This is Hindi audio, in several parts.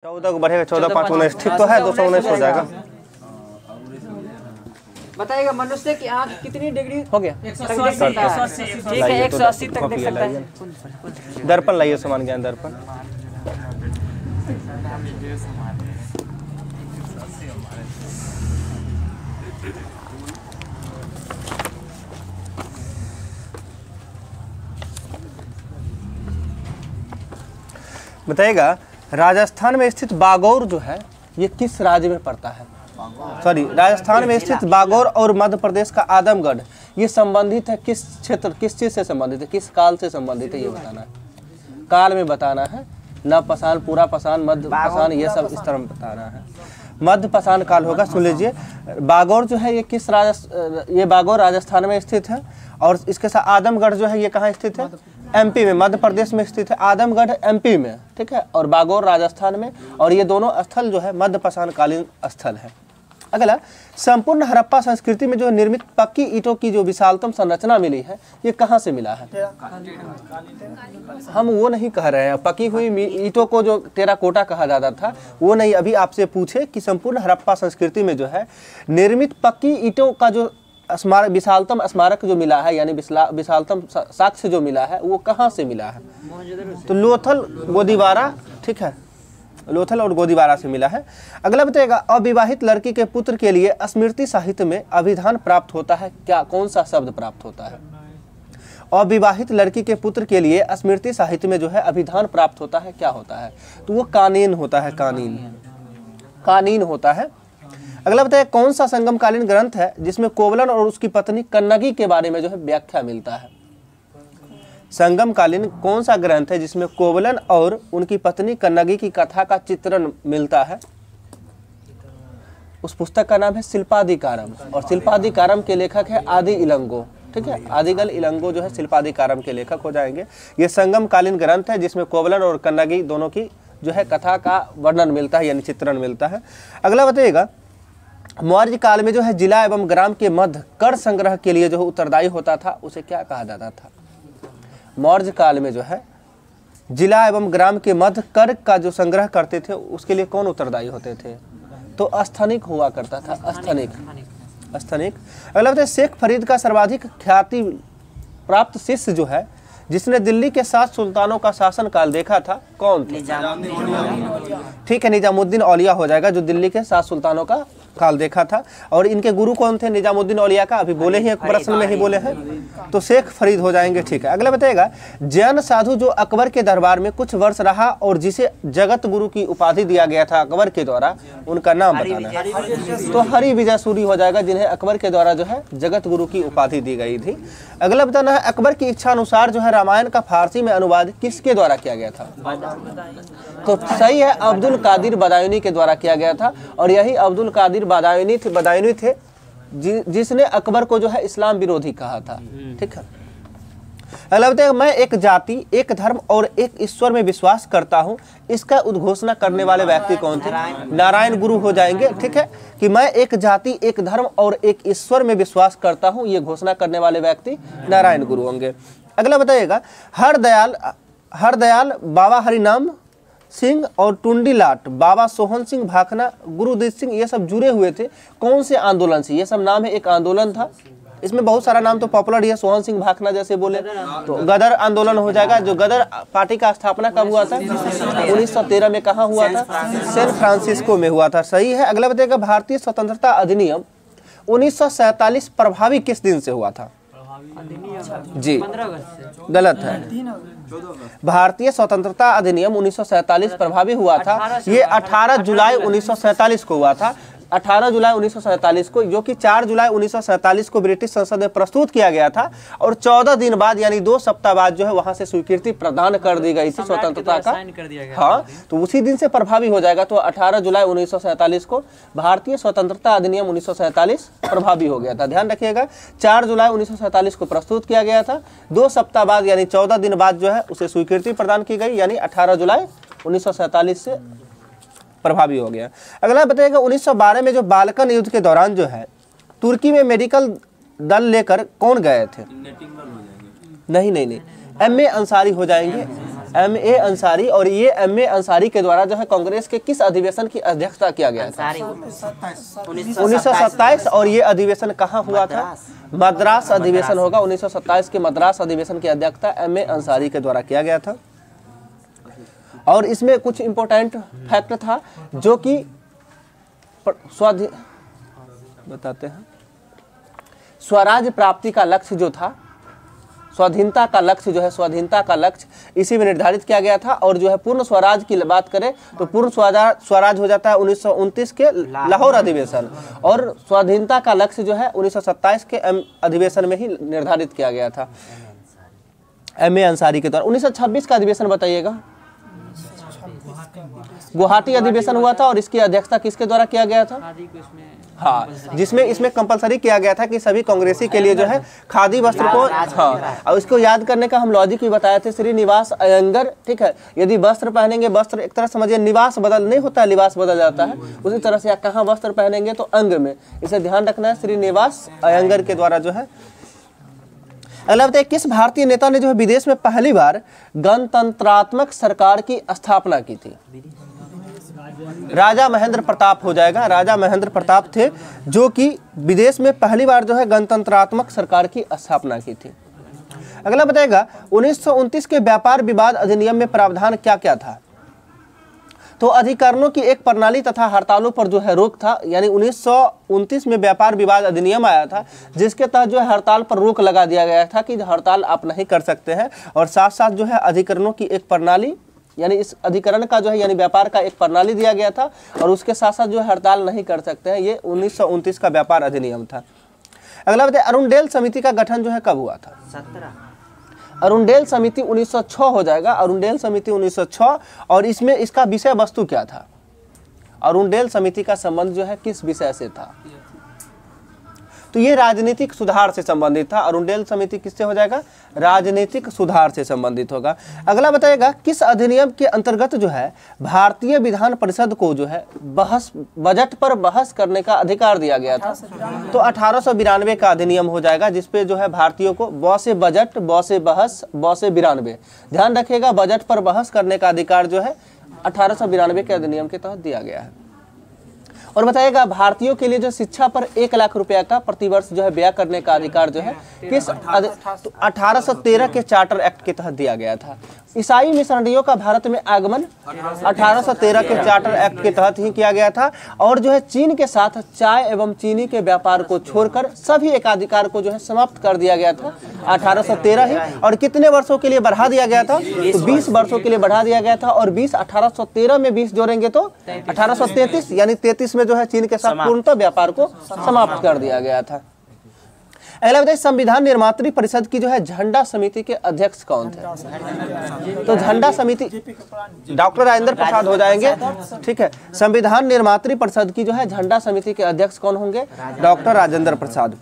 14 को बढ़ेगा, 14 5 19 ठीक तो है, 219 हो जाएगा। बताइएगा मनुष्य की आँख कितनी डिग्री हो गया, तक देख सकता है? ठीक है, 180 तक देख सकता है। दर्पण लाइए, समान ज्ञान दर्पण। बताइएगा राजस्थान में स्थित बागौर जो है ये किस राज्य में पड़ता है? सॉरी, राजस्थान में स्थित बागौर और मध्य प्रदेश का आदमगढ़ ये संबंधित है किस क्षेत्र, किस चीज से संबंधित है, किस काल से संबंधित है, ये बताना है। काल में बताना है, नव पाषाण, पूरा पाषाण, मध्य पाषाण, ये सब इस तरह में बताना है। मध्य पाषाण काल होगा। सुन लीजिए, बागौर जो है ये किस ये बागौर राजस्थान में स्थित है और इसके साथ आदमगढ़ जो है ये कहाँ स्थित है? एमपी में, मध्य प्रदेश में स्थित है। आदमगढ़ एमपी में, ठीक है, और बागौर राजस्थान में, और ये दोनों स्थल जो है मध्य पाषाण कालीन स्थल है। अगला, संपूर्ण हड़प्पा संस्कृति में जो निर्मित पक्की ईंटों की जो विशालतम संरचना मिली है ये कहाँ से मिला है? हम वो नहीं कह रहे हैं, पकी हुई ईंटों को जो टेराकोटा कहा जाता था वो नहीं। अभी आपसे पूछे कि संपूर्ण हड़प्पा संस्कृति में जो है निर्मित पक्की ईंटों का जो स्मारक, विशालतम स्मारक जो मिला है, यानी विशालतम साक्ष्य जो मिला है वो कहाँ से मिला है? तो लोथल, गोदीवारा, ठीक है, लोथल और गोदीवारा से मिला है। अगला बताइएगा, अविवाहित लड़की के पुत्र के लिए स्मृति साहित्य में अभिधान प्राप्त होता है क्या? कौन सा शब्द प्राप्त होता है? अविवाहित लड़की के पुत्र के लिए स्मृति साहित्य में जो है अभिधान प्राप्त होता है, क्या होता है? तो वो कानीन होता है, कानीन, कानीन होता है। अगला बताइए, कौन सा संगमकालीन ग्रंथ है जिसमें कोवलन और उसकी पत्नी कन्नगी के बारे में जो है व्याख्या मिलता है? संगमकालीन कौन सा ग्रंथ है जिसमें कोवलन और उनकी पत्नी कन्नगी की कथा का चित्रण मिलता है? उस पुस्तक का नाम है शिल्पाधिकारम, और शिल्पाधिकारम के लेखक है आदि इलंगो, ठीक है, आदिगल इलंगो जो है शिल्पाधिकारम के लेखक हो जाएंगे। ये संगमकालीन ग्रंथ है जिसमें कोवलन और कन्नगी दोनों की जो है कथा का वर्णन मिलता है, यानी चित्रण मिलता है। अगला बताइएगा, मौर्य काल में जो है जिला एवं ग्राम के मध्य कर संग्रह के लिए जो उत्तरदायी होता था उसे क्या कहा जाता था? मौर्य काल में जो है जिला एवं ग्राम के मध्य कर का जो संग्रह करते थे उसके लिए कौन उत्तरदायी होते थे? तो अस्थानिक हुआ करता था, अस्थानिक, अस्थानिक। अगला बताइए, शेख फरीद का सर्वाधिक ख्याति प्राप्त शिष्य जो है जिसने दिल्ली के 7 सुल्तानों का शासन काल देखा था, कौन थे? ठीक है, निजामुद्दीन औलिया हो जाएगा, जो दिल्ली के 7 सुल्तानों का काल देखा था। और इनके गुरु कौन थे निजामुद्दीन औलिया का? अभी बोले ही, एक प्रश्न में ही बोले हैं, तो शेख फरीद हो जाएंगे। ठीक है, अगला बताएगा, जैन साधु जो अकबर के दरबार में कुछ वर्ष रहा और जिसे जगत गुरु की उपाधि दिया गया था अकबर के द्वारा, उनका नाम बताना है। तो हरि विजय सूरी हो जाएगा, जिन्हें अकबर के द्वारा जो है जगत गुरु की उपाधि दी गई थी। अगला बताना है, अकबर की इच्छा अनुसार जो है रामायण का फारसी में अनुवाद किसके द्वारा किया गया था? तो सही है, अब्दुल कादिर बदायूनी के द्वारा किया गया था, और यही अब्दुल कादिर बदायूनी थे जिसने अकबर को जो है इस्लाम विरोधी कहा था। ठीक है, अगला बताइए, मैं एक जाति, एक धर्म और एक ईश्वर में विश्वास करता हूँ, इसका उद्घोषणा करने वाले व्यक्ति कौन थे? नारायण गुरु हो जाएंगे। ठीक है, कि मैं एक जाति, एक धर्म और एक ईश्वर में विश्वास करता हूँ, ये घोषणा करने वाले व्यक्ति नारायण गुरु होंगे। अगला बताइएगा, हरदयाल बाबा हरिनाम सिंह और टुंडीलाट बाबा सोहन सिंह भाखना, गुरुदीप सिंह, ये सब जुड़े हुए थे कौन से आंदोलन से? ये सब नाम है, एक आंदोलन था, इसमें बहुत सारा नाम तो पॉपुलर है। सोहन सिंह भाखना जैसे बोले तो गदर आंदोलन हो जाएगा। जो गदर पार्टी का स्थापना कब हुआ था? 1913 में। कहाँ हुआ था? सैन फ्रांसिस्को में हुआ था। सही है। अगला बताइएगा, भारतीय स्वतंत्रता अधिनियम 1947 प्रभावी किस दिन से हुआ था? जी गलत है, भारतीय स्वतंत्रता अधिनियम 1947 प्रभावी हुआ था, ये 18 जुलाई 1947 को हुआ था। 18 जुलाई 1947 को, जो कि 4 जुलाई 1947 को ब्रिटिश संसद में प्रस्तुत किया गया था, और 14 दिन बाद यानी 2 सप्ताह बाद जो है वहां से स्वीकृति प्रदान कर दी गई थी स्वतंत्रता का। हाँ, तो उसी दिन से प्रभावी हो जाएगा। तो 18 जुलाई 1947 को भारतीय स्वतंत्रता अधिनियम 1947 प्रभावी हो गया था। ध्यान रखिएगा, 4 जुलाई 1947 को प्रस्तुत किया गया था, 2 सप्ताह बाद यानी 14 दिन बाद जो है उसे स्वीकृति प्रदान की गई, यानी 18 जुलाई 1947 से प्रभावी हो गया। अगला बताइएगा, 1912 में जो बाल्कन युद्ध के दौरान जो है तुर्की में मेडिकल दल लेकर कौन गए थे? नहीं, एम ए अंसारी हो जाएंगे। M.A. अंसारी। और ये M.A. अंसारी के द्वारा जो है कांग्रेस के किस अधिवेशन की अध्यक्षता किया गया था? 1927। और ये अधिवेशन कहाँ हुआ था? मद्रास अधिवेशन होगा। 1927 के मद्रास अधिवेशन की अध्यक्षता M.A. अंसारी के द्वारा किया गया था। और इसमें कुछ इंपॉर्टेंट फैक्ट था जो कि बताते हैं। स्वराज प्राप्ति का लक्ष्य जो था, स्वाधीनता का लक्ष्य जो है, स्वाधीनता का लक्ष्य इसी में निर्धारित किया गया था। और जो है पूर्ण स्वराज की बात करें तो पूर्ण स्वराज हो जाता है 1929 के लाहौर अधिवेशन। और स्वाधीनता का लक्ष्य जो है 1927 के अधिवेशन में ही निर्धारित किया गया था M.A. अंसारी के द्वारा। 1926 का अधिवेशन बताइएगा। गुवाहाटी अधिवेशन हुआ था और इसकी अध्यक्षता किसके द्वारा किया गया था? हाँ, जिसमें इसमें कंपलसरी किया गया था कि सभी कांग्रेसी के लिए जो है खादी वस्त्र को, हाँ, और इसको याद करने का हम लॉजिक भी बताए थे, श्रीनिवास अयंगर। ठीक है, यदि वस्त्र पहनेंगे, वस्त्र एक तरह समझिए निवास बदल नहीं होता है, लिबास बदल जाता है, उसी तरह से कहाँ वस्त्र पहनेंगे तो अंग में, इसे ध्यान रखना है। श्रीनिवास अयंगर के द्वारा जो है। अगला बताइए, किस भारतीय नेता ने जो है विदेश में पहली बार गणतंत्रात्मक सरकार की स्थापना की थी? राजा महेंद्र प्रताप हो जाएगा। राजा महेंद्र प्रताप थे जो कि विदेश में पहली बार जो है गणतंत्रात्मक सरकार की स्थापना की थी। अगला बताएगा, 1929 के व्यापार विवाद अधिनियम में प्रावधान क्या क्या था? तो अधिकरणों की एक प्रणाली तथा हड़तालों पर जो है रोक था। यानी 1929 में व्यापार विवाद अधिनियम आया था जिसके तहत जो है हड़ताल पर रोक लगा दिया गया था कि हड़ताल आप नहीं कर सकते हैं। और साथ साथ जो है अधिकरणों की एक प्रणाली, यानी इस अधिकरण का जो है यानी व्यापार का एक प्रणाली दिया गया था और उसके साथ साथ जो है हड़ताल नहीं कर सकते हैं। ये 1929 का व्यापार अधिनियम था। अगला बताइए, अरुणडेल समिति का गठन जो है कब हुआ था? 17। अरुणडेल समिति 1906 हो जाएगा। अरुणडेल समिति 1906। और इसमें इसका विषय वस्तु क्या था? अरुणडेल समिति का संबंध जो है किस विषय से था? तो ये राजनीतिक सुधार से संबंधित था। अरुणडेल समिति किससे हो जाएगा? राजनीतिक सुधार से संबंधित होगा। अगला बताएगा, किस अधिनियम के अंतर्गत जो है भारतीय विधान परिषद को जो है बजट पर बहस करने का अधिकार दिया गया था? तो 1892 का अधिनियम हो जाएगा जिसपे जो है भारतीयों को ब से बजट, ब से बहस, ब से 92, ध्यान रखिएगा, बजट पर बहस करने का अधिकार जो है 1892 के अधिनियम के तहत दिया गया है। और बताइएगा, भारतीयों के लिए जो शिक्षा पर 1 लाख रुपया का प्रतिवर्ष जो है व्यय करने का अधिकार जो है किस 1813 के चार्टर एक्ट के तहत दिया गया था। ईसाई मिशनरियों का भारत में आगमन 1813 के चार्टर एक्ट के तहत ही किया गया था। और जो है चीन के साथ चाय एवं चीनी के व्यापार को छोड़कर सभी एकाधिकार को जो है समाप्त कर दिया गया था 1813 ही। और कितने वर्षों के लिए बढ़ा दिया गया था? तो 20 वर्षों के लिए बढ़ा दिया गया था। और 20 1813 में 20 जोड़ेंगे तो 1833, यानी 33 में जो है चीन के साथ पूर्णतः व्यापार को समाप्त कर दिया गया था। अगला बताइए, संविधान निर्मात्री परिषद की जो है झंडा समिति के अध्यक्ष कौन थे? तो झंडा समिति डॉक्टर राजेंद्र प्रसाद हो जाएंगे। ठीक है, संविधान निर्मात्री परिषद की जो है झंडा समिति के अध्यक्ष कौन होंगे? डॉक्टर राजेंद्र प्रसाद।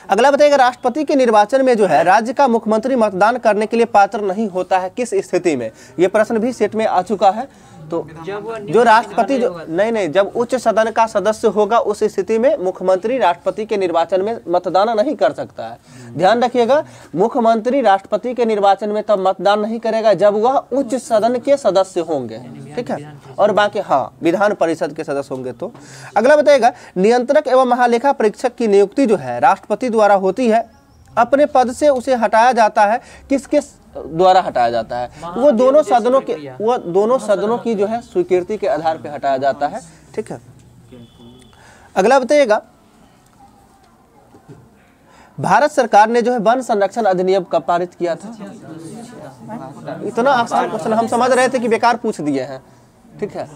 अगला बताइएगा, राष्ट्रपति के निर्वाचन में जो है राज्य का मुख्यमंत्री मतदान करने के लिए पात्र नहीं होता है किस स्थिति में? ये प्रश्न भी सेट में आ चुका है। तो जो राष्ट्रपति जो नहीं, जब उच्च सदन का सदस्य होगा उस स्थिति में मुख्यमंत्री राष्ट्रपति के निर्वाचन में मतदान नहीं कर सकता है। ध्यान रखिएगा, मुख्यमंत्री राष्ट्रपति के निर्वाचन में तब मतदान नहीं करेगा जब वह उच्च सदन के सदस्य होंगे। ठीक है, और बाकी हाँ विधान परिषद के सदस्य होंगे। तो अगला बताइएगा, नियंत्रक एवं महालेखा परीक्षक की नियुक्ति जो है राष्ट्रपति द्वारा होती है, अपने पद से उसे हटाया जाता है किसके द्वारा हटाया जाता है? वो दोनों सदनों की जो है स्वीकृति के आधार पर हटाया जाता है। ठीक है, अगला बताइएगा, भारत सरकार ने जो है वन संरक्षण अधिनियम कब पारित किया था? इतना आसान क्वेश्चन हम समझ रहे थे कि बेकार पूछ दिए हैं। ठीक है,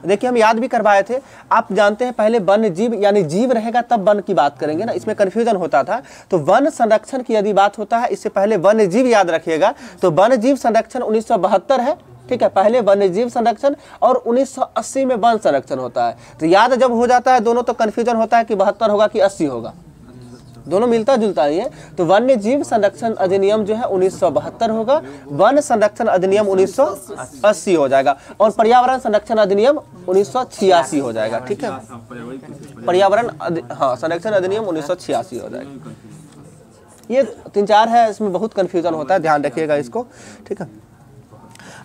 देखिए हम याद भी करवाए थे। आप जानते हैं पहले वन्य जीव यानी जीव रहेगा तब वन की बात करेंगे ना, इसमें कंफ्यूजन होता था। तो वन संरक्षण की यदि बात होता है, इससे पहले वन्य जीव याद रखिएगा। तो वन्य जीव संरक्षण 1972 है। ठीक है, पहले वन्य जीव संरक्षण और 1980 में वन संरक्षण होता है। तो याद जब हो जाता है दोनों तो कंफ्यूजन होता है कि 72 होगा कि 80 होगा, दोनों मिलता जुलता ही है। तो वन्य जीव संरक्षण अधिनियम जो है 1972 होगा, वन संरक्षण अधिनियम 1980 हो जाएगा और पर्यावरण संरक्षण अधिनियम 1986 हो जाएगा। ठीक है, पर्यावरण संरक्षण अधिनियम 1986 हो जाएगा। ये 3-4 है, इसमें बहुत कन्फ्यूजन होता है, ध्यान रखिएगा इसको, ठीक है।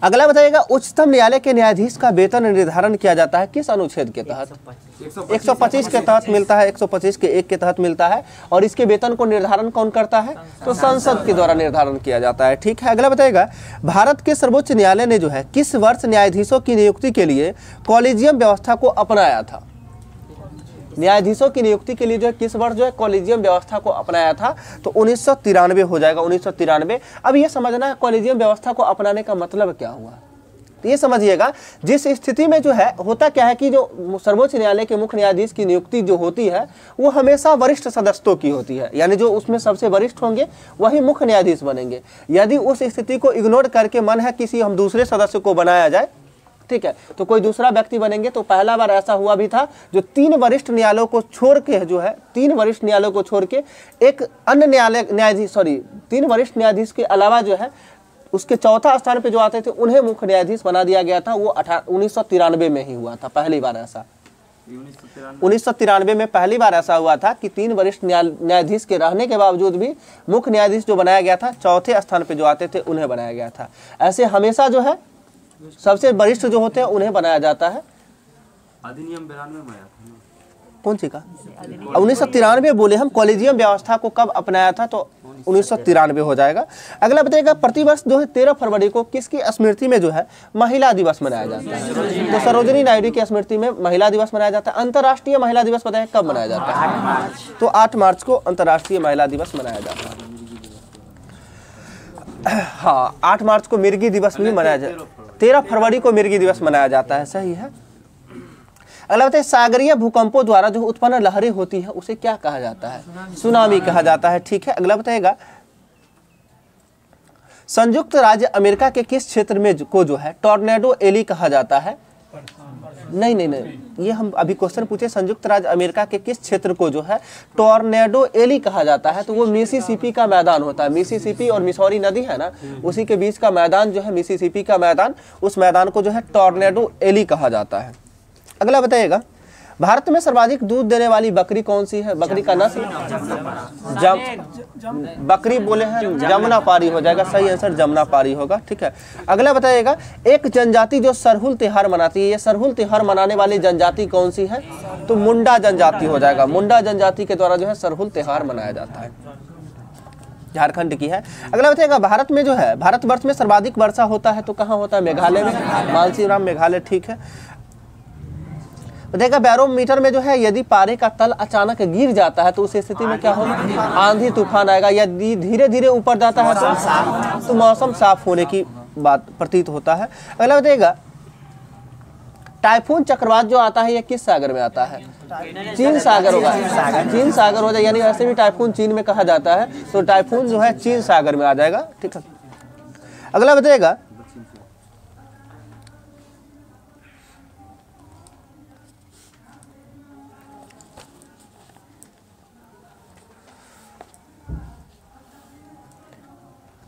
अगला बताइएगा, उच्चतम न्यायालय के न्यायाधीश का वेतन निर्धारण किया जाता है किस अनुच्छेद के तहत? 125 के तहत मिलता है, 125 के 1 के तहत मिलता है। और इसके वेतन को निर्धारण कौन करता है? तो संसद के द्वारा निर्धारण किया जाता है, ठीक है। अगला बताइएगा, भारत के सर्वोच्च न्यायालय ने जो है किस वर्ष न्यायाधीशों की नियुक्ति के लिए कॉलेजियम व्यवस्था को अपनाया था? न्यायाधीशों की नियुक्ति के लिए जो है किस वर्ष जो है कॉलेजियम व्यवस्था को अपनाया था? तो 1993 हो जाएगा, 1993। अब ये समझना है कॉलेजियम व्यवस्था को अपनाने का मतलब क्या हुआ। तो ये समझिएगा, जिस स्थिति में जो है होता क्या है कि जो सर्वोच्च न्यायालय के मुख्य न्यायाधीश की नियुक्ति जो होती है वो हमेशा वरिष्ठ सदस्यों की होती है, यानी जो उसमें सबसे वरिष्ठ होंगे वही मुख्य न्यायाधीश बनेंगे। यदि उस स्थिति को इग्नोर करके मन है किसी हम दूसरे सदस्य को बनाया जाए, ठीक है, तो कोई दूसरा व्यक्ति बनेंगे। तो पहला बार ऐसा हुआ भी था, जो 3 वरिष्ठ न्यायालयों को छोड़ के जो है 3 वरिष्ठ न्यायालयों को छोड़ के एक अन्य न्यायाधीश 3 वरिष्ठ न्यायाधीश के अलावा जो है उसके चौथा स्थान पे जो आते थे उन्हें मुख्य न्यायाधीश बना दिया गया था। वो 1993 में ही हुआ था पहली बार ऐसा। 1993 में पहली बार ऐसा हुआ था कि 3 वरिष्ठ न्यायाधीश के रहने के बावजूद भी मुख्य न्यायाधीश जो बनाया गया था चौथे स्थान पे जो आते थे उन्हें बनाया गया था। ऐसे हमेशा जो है सबसे वरिष्ठ जो होते हैं उन्हें बनाया जाता है। अधिनियम 92 में आया था, कौन सी का? 1993 बोले हम। कॉलेजियम व्यवस्था को कब अपनाया था? तो 1993 हो जाएगा। अगला बताइएगा, प्रतिवर्ष जो है 13 फरवरी को किसकी स्मृति में जो है महिला दिवस मनाया जाता है? तो सरोजिनी नायडू की स्मृति में महिला दिवस मनाया जाता है। अंतर्राष्ट्रीय महिला दिवस बताइए कब मनाया जाता है? तो 8 मार्च को अंतर्राष्ट्रीय महिला दिवस मनाया जाता है। हाँ, 8 मार्च को मिर्गी दिवस भी मनाया जाता है। 13 फरवरी को मिर्गी दिवस मनाया जाता है, सही है। अगला बताइए, सागरीय भूकंपों द्वारा जो उत्पन्न लहरें होती है उसे क्या कहा जाता है? सुनामी कहा जाता है, ठीक है। अगला बताइएगा, संयुक्त राज्य अमेरिका के किस क्षेत्र में को जो है टॉर्नेडो एली कहा जाता है? नहीं, ये हम अभी क्वेश्चन पूछे, संयुक्त राज्य अमेरिका के किस क्षेत्र को जो है टॉर्नेडो एली कहा जाता है? तो वो मिसिसिपी का मैदान होता है। मिसिसिपी और मिसौरी नदी है ना, उसी के बीच का मैदान जो है मिसिसिपी का मैदान, उस मैदान को जो है टॉर्नेडो एली कहा जाता है। अगला बताइएगा, भारत में सर्वाधिक दूध देने वाली बकरी कौन सी है? बकरी का नस्ल बकरी बोले हैं जमुनापारी हो जाएगा, सही आंसर जमुनापारी होगा, ठीक है। अगला बताइएगा, एक जनजाति जो सरहुल त्योहार मनाती है, ये सरहुल त्योहार मनाने वाली जनजाति कौन सी है? तो मुंडा जनजाति हो जाएगा। मुंडा जनजाति के द्वारा जो है सरहुल त्योहार मनाया जाता है, झारखंड की है। अगला बताइएगा, भारत में जो है भारतवर्ष में सर्वाधिक वर्षा होता है तो कहाँ होता है? मेघालय में, मानसीराम मेघालय, ठीक है। देखा बैरोमीटर में जो है यदि पारे का तल अचानक गिर जाता है तो उस स्थिति में क्या होगा? आंधी तूफान आएगा। यदि धीरे धीरे ऊपर जाता है तो मौसम साफ होने की बात प्रतीत होता है। अगला बताइएगा, टाइफून चक्रवात जो आता है ये किस सागर में आता है? चीन सागर होगा, चीन सागर हो जाए, यानी वैसे भी टाइफून चीन में कहा जाता है, तो टाइफून जो है चीन सागर में आ जाएगा, ठीक है। अगला बताइएगा,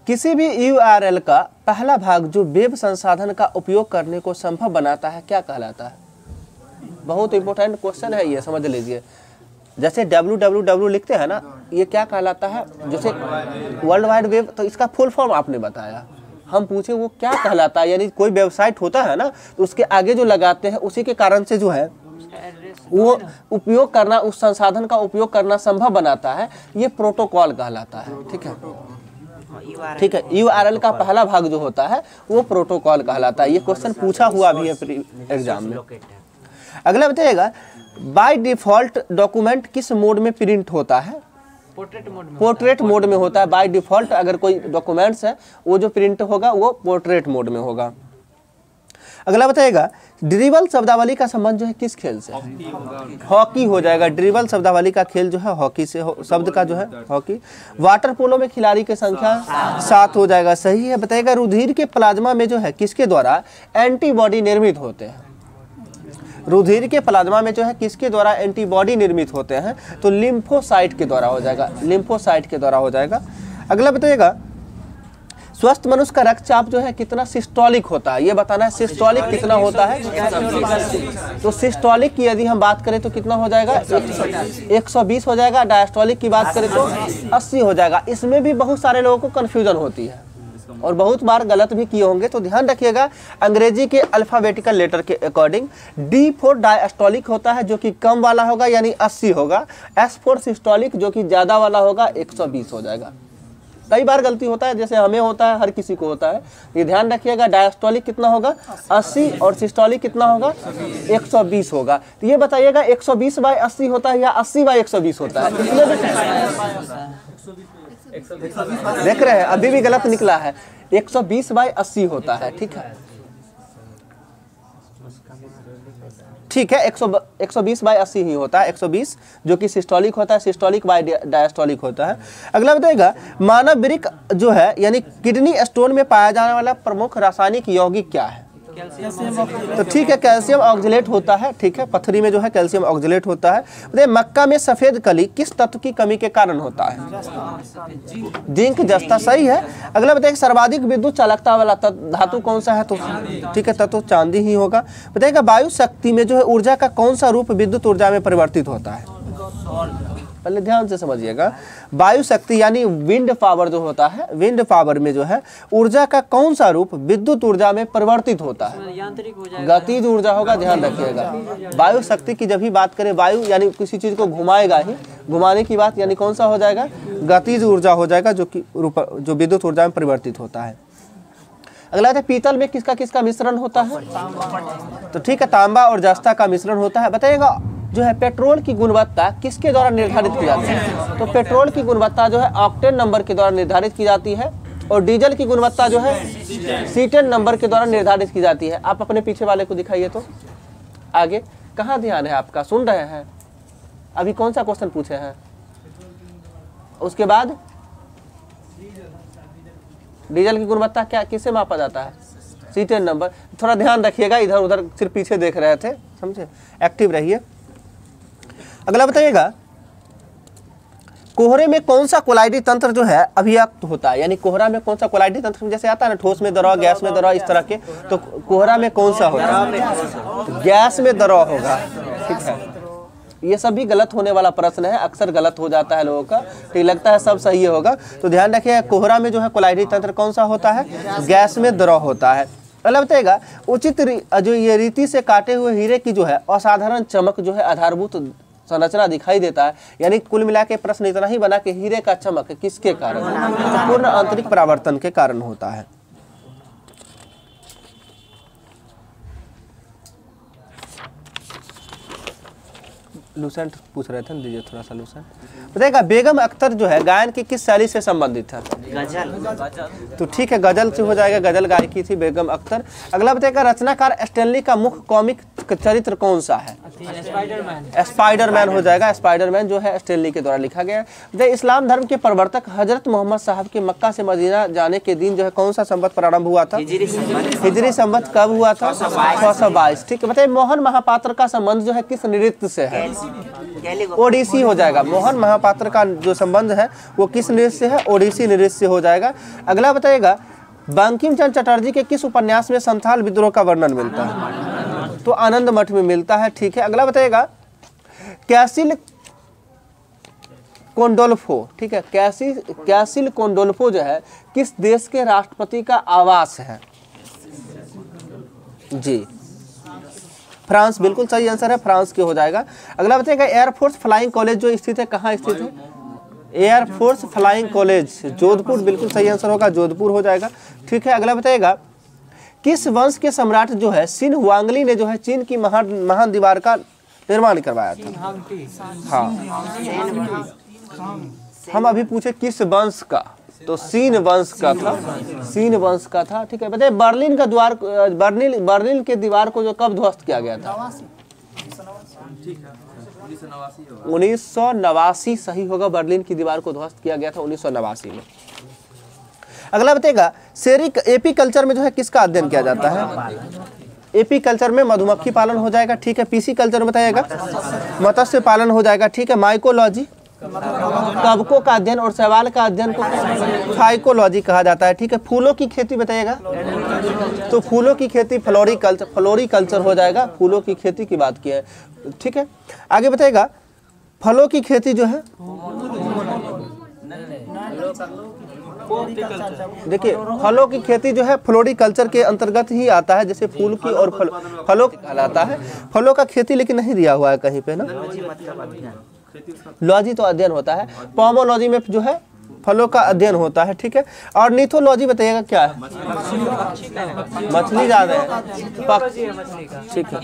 किसी भी URL का पहला भाग जो वेब संसाधन का उपयोग करने को संभव बनाता है क्या कहलाता है? बहुत इंपॉर्टेंट क्वेश्चन है ये, समझ लीजिए। जैसे www लिखते हैं ना, ये क्या कहलाता है? जैसे वर्ल्ड वाइड वेब, तो इसका फुल फॉर्म आपने बताया, हम पूछे वो क्या कहलाता है। यानी कोई वेबसाइट होता है ना, तो उसके आगे जो लगाते हैं उसी के कारण से जो है वो उपयोग करना, उस संसाधन का उपयोग करना संभव बनाता है, ये प्रोटोकॉल कहलाता है, ठीक है, ठीक है। URL का पहला भाग जो होता है वो प्रोटोकॉल कहलाता है। ये क्वेश्चन पूछा हुआ भी है एग्जाम में। अगला बताइएगा, बाय डिफॉल्ट डॉक्यूमेंट किस मोड में प्रिंट होता है? पोर्ट्रेट मोड में होता है। बाय डिफॉल्ट अगर कोई डॉक्यूमेंट्स है वो जो प्रिंट होगा वो पोर्ट्रेट मोड में होगा। अगला बताइएगा, ड्रिबल शब्दावली का संबंध जो है किस खेल से? हॉकी हो जाएगा। ड्रिबल शब्दावली का खेल जो है हॉकी से, शब्द का जो है हॉकी। वाटर पोलो में खिलाड़ी की संख्या 7 हो जाएगा, सही है। बताइएगा, रुधिर के प्लाज्मा में जो है किसके द्वारा एंटीबॉडी निर्मित होते हैं? रुधिर के प्लाज्मा में जो है किसके द्वारा एंटीबॉडी निर्मित होते हैं? तो लिम्फोसाइट के द्वारा हो जाएगा, लिम्फोसाइट के द्वारा हो जाएगा। अगला बताइएगा, स्वस्थ मनुष्य का रक्तचाप जो है कितना सिस्टोलिक होता है, ये बताना है। सिस्टोलिक कितना होता है? तो सिस्टोलिक की यदि हम बात करें तो कितना हो जाएगा? 120 हो जाएगा। डायस्टोलिक की बात करें तो 80 हो जाएगा। इसमें भी बहुत सारे लोगों को कन्फ्यूजन होती है और बहुत बार गलत भी किए होंगे, तो ध्यान रखिएगा। अंग्रेजी के अल्फाबेटिकल लेटर के अकॉर्डिंग D फॉर डायस्टोलिक होता है जो कि कम वाला होगा यानी 80 होगा। S फॉर सिस्टोलिक जो कि ज़्यादा वाला होगा 120 हो जाएगा। कई बार गलती होता है, जैसे हमें होता है, हर किसी को होता है। ये ध्यान रखिएगा, डायस्टोलिक कितना होगा? 80 और सिस्टोलिक कितना होगा? 120 होगा। तो ये बताइएगा 120/80 होता है या 80/120 होता है? इसमें देख रहे हैं अभी भी गलत निकला है, 120/80 होता है। ठीक है, ठीक है, 120/80 ही होता है। 120 जो कि सिस्टोलिक होता है, सिस्टोलिक बाय डायस्टोलिक होता है। अगला बताएगा मानव वृक्क जो है यानी किडनी स्टोन में पाया जाने वाला प्रमुख रासायनिक यौगिक क्या है? तो ठीक है, कैल्शियम ऑक्जेलेट होता है। ठीक है, पथरी में जो है कैल्शियम ऑक्जेलेट होता है। बताइए मक्का में सफेद कली किस तत्व की कमी के कारण होता है? जिंक जस्ता, सही है। अगला बताइए सर्वाधिक विद्युत चालकता वाला धातु कौन सा है? तो ठीक है, तत्व चांदी ही होगा। बताइएगा वायु शक्ति में जो है ऊर्जा का कौन सा रूप विद्युत ऊर्जा में परिवर्तित होता है? पहले ध्यान से समझिएगा, वायु शक्ति यानी विंड पावर जो होता है, विंड पावर में जो है ऊर्जा का कौन सा रूप विद्युत ऊर्जा में परिवर्तित होता है? यांत्रिक हो जाएगा, गतिज ऊर्जा होगा। ध्यान रखिएगा, वायु शक्ति की जब भी बात करें, वायु यानी किसी चीज को घुमाएगा ही, घुमाने की बात यानी कौन सा हो जाएगा? गतिज ऊर्जा हो जाएगा जो कि जो विद्युत ऊर्जा में परिवर्तित होता है। अगला है पीतल में किसका किसका मिश्रण होता है? तो ठीक है, तांबा और जस्ता का मिश्रण होता है। बताइएगा जो है पेट्रोल की गुणवत्ता किसके द्वारा निर्धारित की जाती है? तो पेट्रोल की गुणवत्ता जो है ऑक्टेन नंबर के द्वारा निर्धारित की जाती है और डीजल की गुणवत्ता जो है सीटेन नंबर के द्वारा निर्धारित की जाती है। आप अपने पीछे वाले को दिखाइए तो आगे कहाँ ध्यान है आपका? सुन रहे हैं? अभी कौन सा क्वेश्चन पूछे हैं? उसके बाद डीजल की गुणवत्ता क्या किससे मापा जाता है? Cetane number. थोड़ा ध्यान रखिएगा, इधर उधर सिर्फ पीछे देख रहे थे, समझे? एक्टिव रहिए। अगला बताइएगा कोहरे में कौन सा कोलाइडी तंत्र जो है अभिव्यक्त होता है? यानी कोहरा में कौन सा कोलाइडी तंत्र जैसे आता है ना, ठोस में द्रव, गैस में द्रव, इस तरह के, तो कोहरा में कौन सा होता है? गैस में द्रव होगा। ठीक है, ये सब भी गलत होने वाला प्रश्न है, अक्सर गलत हो जाता है लोगों का, तो लगता है सब सही होगा। तो ध्यान रखिए कोहरा में जो है कोलाइडी तंत्र कौन सा होता है? गैस में द्रव होता है। अगला बताइएगा उचित जो ये रीति से काटे हुए हीरे की जो है असाधारण चमक जो है आधारभूत संरचना दिखाई देता है। यानी कुल मिला के प्रश्न इतना ही बना कि हीरे का चमक किसके कारण? पूर्ण आंतरिक परावर्तन के कारण होता है। लूसेंट पूछ रहे थे, दीजिए थोड़ा सा लूसेंट। बताइएगा बेगम अख्तर जो है गायन की किस शैली से संबंधित है? गजल। तो ठीक है, गजल से हो जाएगा, गजल गायकी थी बेगम अख्तर। अगला बताइएगा रचनाकार स्टैनली का मुख्य कॉमिक चरित्र कौन सा है? स्पाइडरमैन हो जाएगा। स्पाइडरमैन जो है स्टैनली के द्वारा लिखा गया है। इस्लाम धर्म के प्रवर्तक हजरत मोहम्मद साहब के मक्का से मदीना जाने के दिन जो है कौन सा संवत प्रारंभ हुआ था? हिजरी संवत कब हुआ था? 622। ठीक है, बताइए मोहन महापात्र का संबंध जो है किस नृत्य से है? ओडिसी हो जाएगा। मोहन महापात्र का जो संबंध है वो किस नृत्य से है? ओडिसी नृत्य से हो जाएगा। अगला बताइएगा बंकिम चंद्र चटर्जी के किस उपन्यास में संथाल विद्रोह का वर्णन मिलता है? तो आनंद मठ में मिलता है। ठीक है, अगला बताइएगा कैसिल कोंडोल्फो, ठीक है, कैसिल कोंडोल्फो जो है किस देश के राष्ट्रपति का आवास है? जी फ्रांस, बिल्कुल सही आंसर है, फ्रांस के हो जाएगा। अगला बताइएगा एयरफोर्स फ्लाइंग कॉलेज जो स्थित है कहाँ स्थित है? एयरफोर्स फ्लाइंग कॉलेज जोधपुर, बिल्कुल सही आंसर होगा, जोधपुर हो जाएगा। ठीक है, अगला बताइएगा किस वंश के सम्राट जो है सिन हुआंगली ने जो है चीन की महान दीवार का निर्माण करवाया था? हाँ, हम अभी पूछे किस वंश का, तो सीन वंश का था, सीन वंश का था। ठीक है, बताइए बर्लिन का द्वार, बर्लिन के दीवार को जो कब ध्वस्त किया गया था? 1989 सही होगा, बर्लिन की दीवार को ध्वस्त किया गया था 1989 में। अगला बताइएगा सेरिक एपी कल्चर में जो है किसका अध्ययन किया जाता है? एपी कल्चर में मधुमक्खी पालन हो जाएगा। ठीक है, पीसी कल्चर में बताइएगा मत्स्य पालन हो जाएगा। ठीक है, माइकोलॉजी कवकों का अध्ययन और शैवाल का अध्ययन को फाइकोलॉजी कहा जाता है। ठीक है, फूलों की खेती बताइएगा, तो फूलों की खेती फ्लोरिकल्चर हो जाएगा, फूलों की खेती की बात की है। ठीक है, आगे बताइएगा फलों की खेती जो है, देखिए फलों की खेती जो है फ्लोरिकल्चर के अंतर्गत ही आता है, जैसे फूल की और फलों कहलाता है। फलों का खेती लेकिन नहीं दिया हुआ है कहीं पे ना, लॉजी तो अध्ययन होता है, पोमोलॉजी में जो है फलों का अध्ययन होता है। ठीक है, और नीथोलॉजी बताइएगा क्या है, मछली ज्यादा है, ठीक है,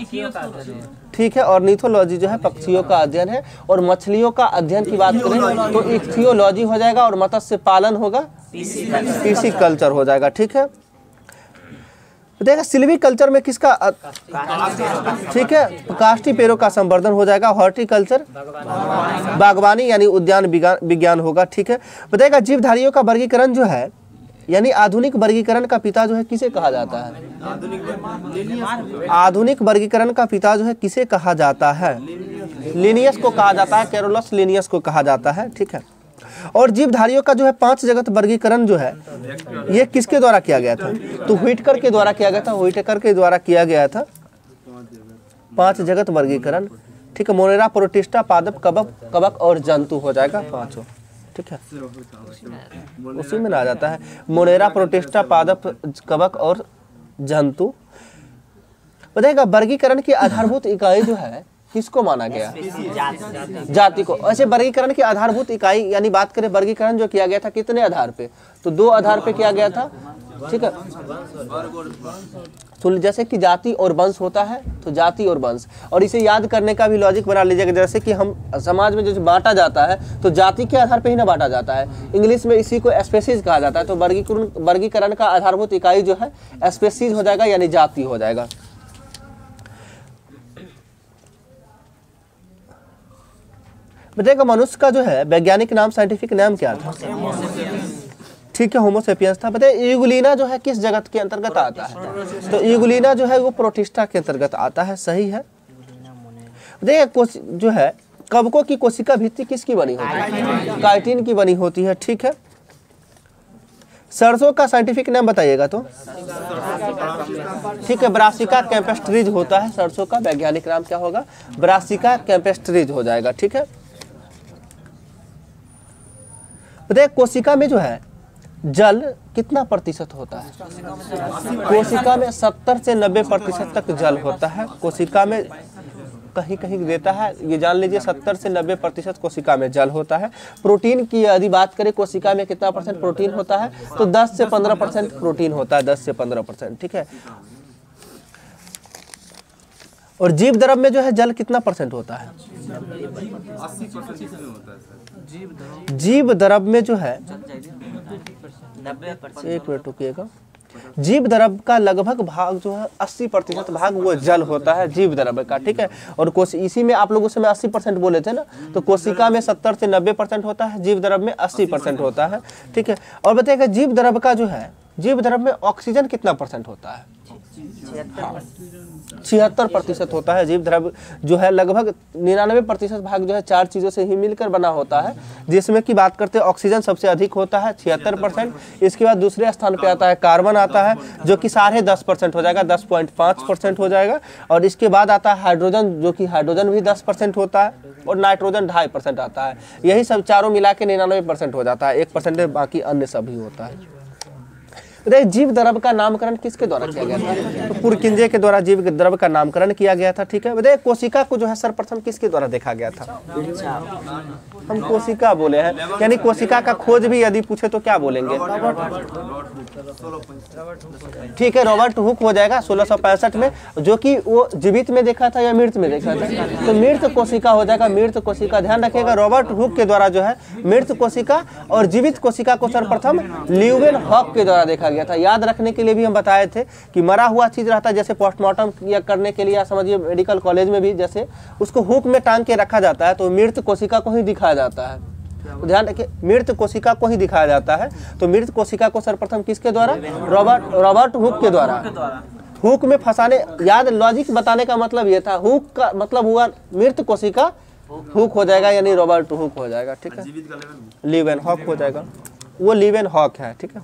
ठीक है, और नीथोलॉजी जो है पक्षियों का अध्ययन है, और मछलियों का अध्ययन की बात करें तो इक्थियोलॉजी हो जाएगा, और मत्स्य पालन होगा पीसीकल्चर हो जाएगा। ठीक है, देखिए सिल्वीकल्चर में किसका, ठीक है, काष्ठी पेड़ों का संवर्धन हो जाएगा। हॉर्टिकल्चर बागवानी यानी उद्यान विज्ञान होगा। ठीक है, बताइएगा जीवधारियों का वर्गीकरण जो है, यानी आधुनिक वर्गीकरण का पिता जो है किसे कहा जाता है, आधुनिक वर्गीकरण का पिता जो है किसे कहा जाता है, लिनियस को कहा जाता है, कैरोलस लिनियस को कहा जाता है। ठीक है, और जीवधारियों का जो है 5 जगत वर्गीकरण जो है ये किसके द्वारा किया गया था, तो व्हिटकर के द्वारा किया गया था, व्हिटकर के द्वारा किया गया था 5 जगत वर्गीकरण। ठीक है, मोनेरा, प्रोटिस्टा, पादप, कवक और जंतु हो जाएगा 5। ठीक है, उसी में आ जाता है मोनेरा, प्रोटिस्टा, पादप, कवक और जंतु। बताइएगा वर्गीकरण की आधारभूत इकाई जो है किसको माना गया, जाति को। ऐसे वर्गीकरण की आधारभूत इकाई यानी बात करें वर्गीकरण जो किया गया था कितने आधार पे, तो 2 आधार पे किया गया था। ठीक है, तो जैसे कि जाति और वंश होता है, तो जाति और वंश, और इसे याद करने का भी लॉजिक बना लीजिएगा। जैसे कि हम समाज में जो बांटा जाता है तो जाति के आधार पे ही ना बांटा जाता है, इंग्लिश में इसी को स्पेसीज कहा जाता है। तो वर्गीकरण का आधारभूत इकाई जो है स्पेसीज हो जाएगा, यानी जाति हो जाएगा। बताइएगा मनुष्य का जो है वैज्ञानिक नाम, साइंटिफिक नाम क्या था, ठीक है, होमो सेपियंस था। बताइए यूगुलिना जो है किस जगत के अंतर्गत आता है, तो यूगुलिना जो है वो प्रोटिस्टा के अंतर्गत आता है, सही है। देखिए जो है कवकों की कोशिका भित्ति किसकी बनी होती है, काइटिन की बनी होती है। ठीक है, सरसों का साइंटिफिक नाम बताइएगा तो, ठीक है, ब्रासिका कैम्पेस्ट्रीज होता है, सरसों का वैज्ञानिक नाम क्या होगा, ब्रासिका कैम्पेस्ट्रीज हो जाएगा। ठीक है, बताइए कोशिका में जो है जल कितना प्रतिशत होता है, कोशिका में 70 से 90% तक जल होता है। कोशिका में कहीं कहीं देता है, ये जान लीजिए 70 से 90% कोशिका में जल होता है। प्रोटीन की यदि बात करें कोशिका में कितना % प्रोटीन होता है, तो 10 से 15% प्रोटीन होता है, 10 से 15%। ठीक है, और जीव द्रव में जो है जल कितना % होता है, 80% होता है। जीव द्रव में जो है, एक मिनट रुकिएगा, जीव द्रव का लगभग भाग जो है 80% भाग वो जल होता है जीव द्रव का। ठीक है, और इसी में आप लोगों से मैं 80% बोले थे ना, तो कोशिका में 70 से 90% होता है, जीव द्रव में 80% होता है। ठीक है, और बताइएगा जीव द्रव का जो है, जीव द्रव में ऑक्सीजन कितना % होता है, 76% होता है। जीव द्रव जो है लगभग 99% भाग जो है 4 चीजों से ही मिलकर बना होता है, जिसमें की बात करते हैं ऑक्सीजन सबसे अधिक होता है 76%। इसके बाद दूसरे स्थान पे आता है कार्बन आता है, जो कि 10.5% हो जाएगा, 10.5% हो जाएगा। और इसके बाद आता है हाइड्रोजन, जो कि हाइड्रोजन भी 10% होता है, और नाइट्रोजन 2.5% आता है। यही सब चारों मिला के 99% हो जाता है, 1% बाकी अन्य सभी होता है। जीव द्रव का नामकरण किसके द्वारा किया गया था, तो पुरकिंजे के द्वारा जीव द्रव का नामकरण किया गया था। ठीक है, बताइए कोशिका को जो है सर्वप्रथम किसके द्वारा देखा गया था, हम कोशिका बोले हैं, यानी कोशिका का खोज भी यदि पूछे तो क्या बोलेंगे, ठीक है, रॉबर्ट हुक हो जाएगा 1665 में, जो कि वो जीवित में देखा था या मृत में देखा था, तो मृत कोशिका हो जाएगा, मृत कोशिका। ध्यान रखिएगा रॉबर्ट हुक के द्वारा जो है मृत कोशिका और जीवित कोशिका को सर्वप्रथम ल्यूवेनहॉक के द्वारा देखा गया था। याद रखने के लिए भी हम बताए थे कि मरा हुआ चीज रहता है, जैसे पोस्टमार्टम करने के लिए, या समझिए मेडिकल कॉलेज में भी जैसे उसको हुक में टांग के रखा जाता है, तो मृत कोशिका को ही दिखाया जाता है। तो ध्यान रखिए मृत कोशिका को ही दिखाया जाता है। तो मृत कोशिका को सर्वप्रथम किसके द्वारा, रॉबर्ट हुक के द्वारा। हुक में फंसाने, याद लॉजिक बताने का मतलब ये था, हुक का मतलब हुआ मृत कोशिका हुक हो जाएगा, यानी रॉबर्ट हुक हो जाएगा, ठीक है। जीवित का लेवल में लीवेन हॉक हो जाएगा, वो लीवेन हॉक है, ठीक है।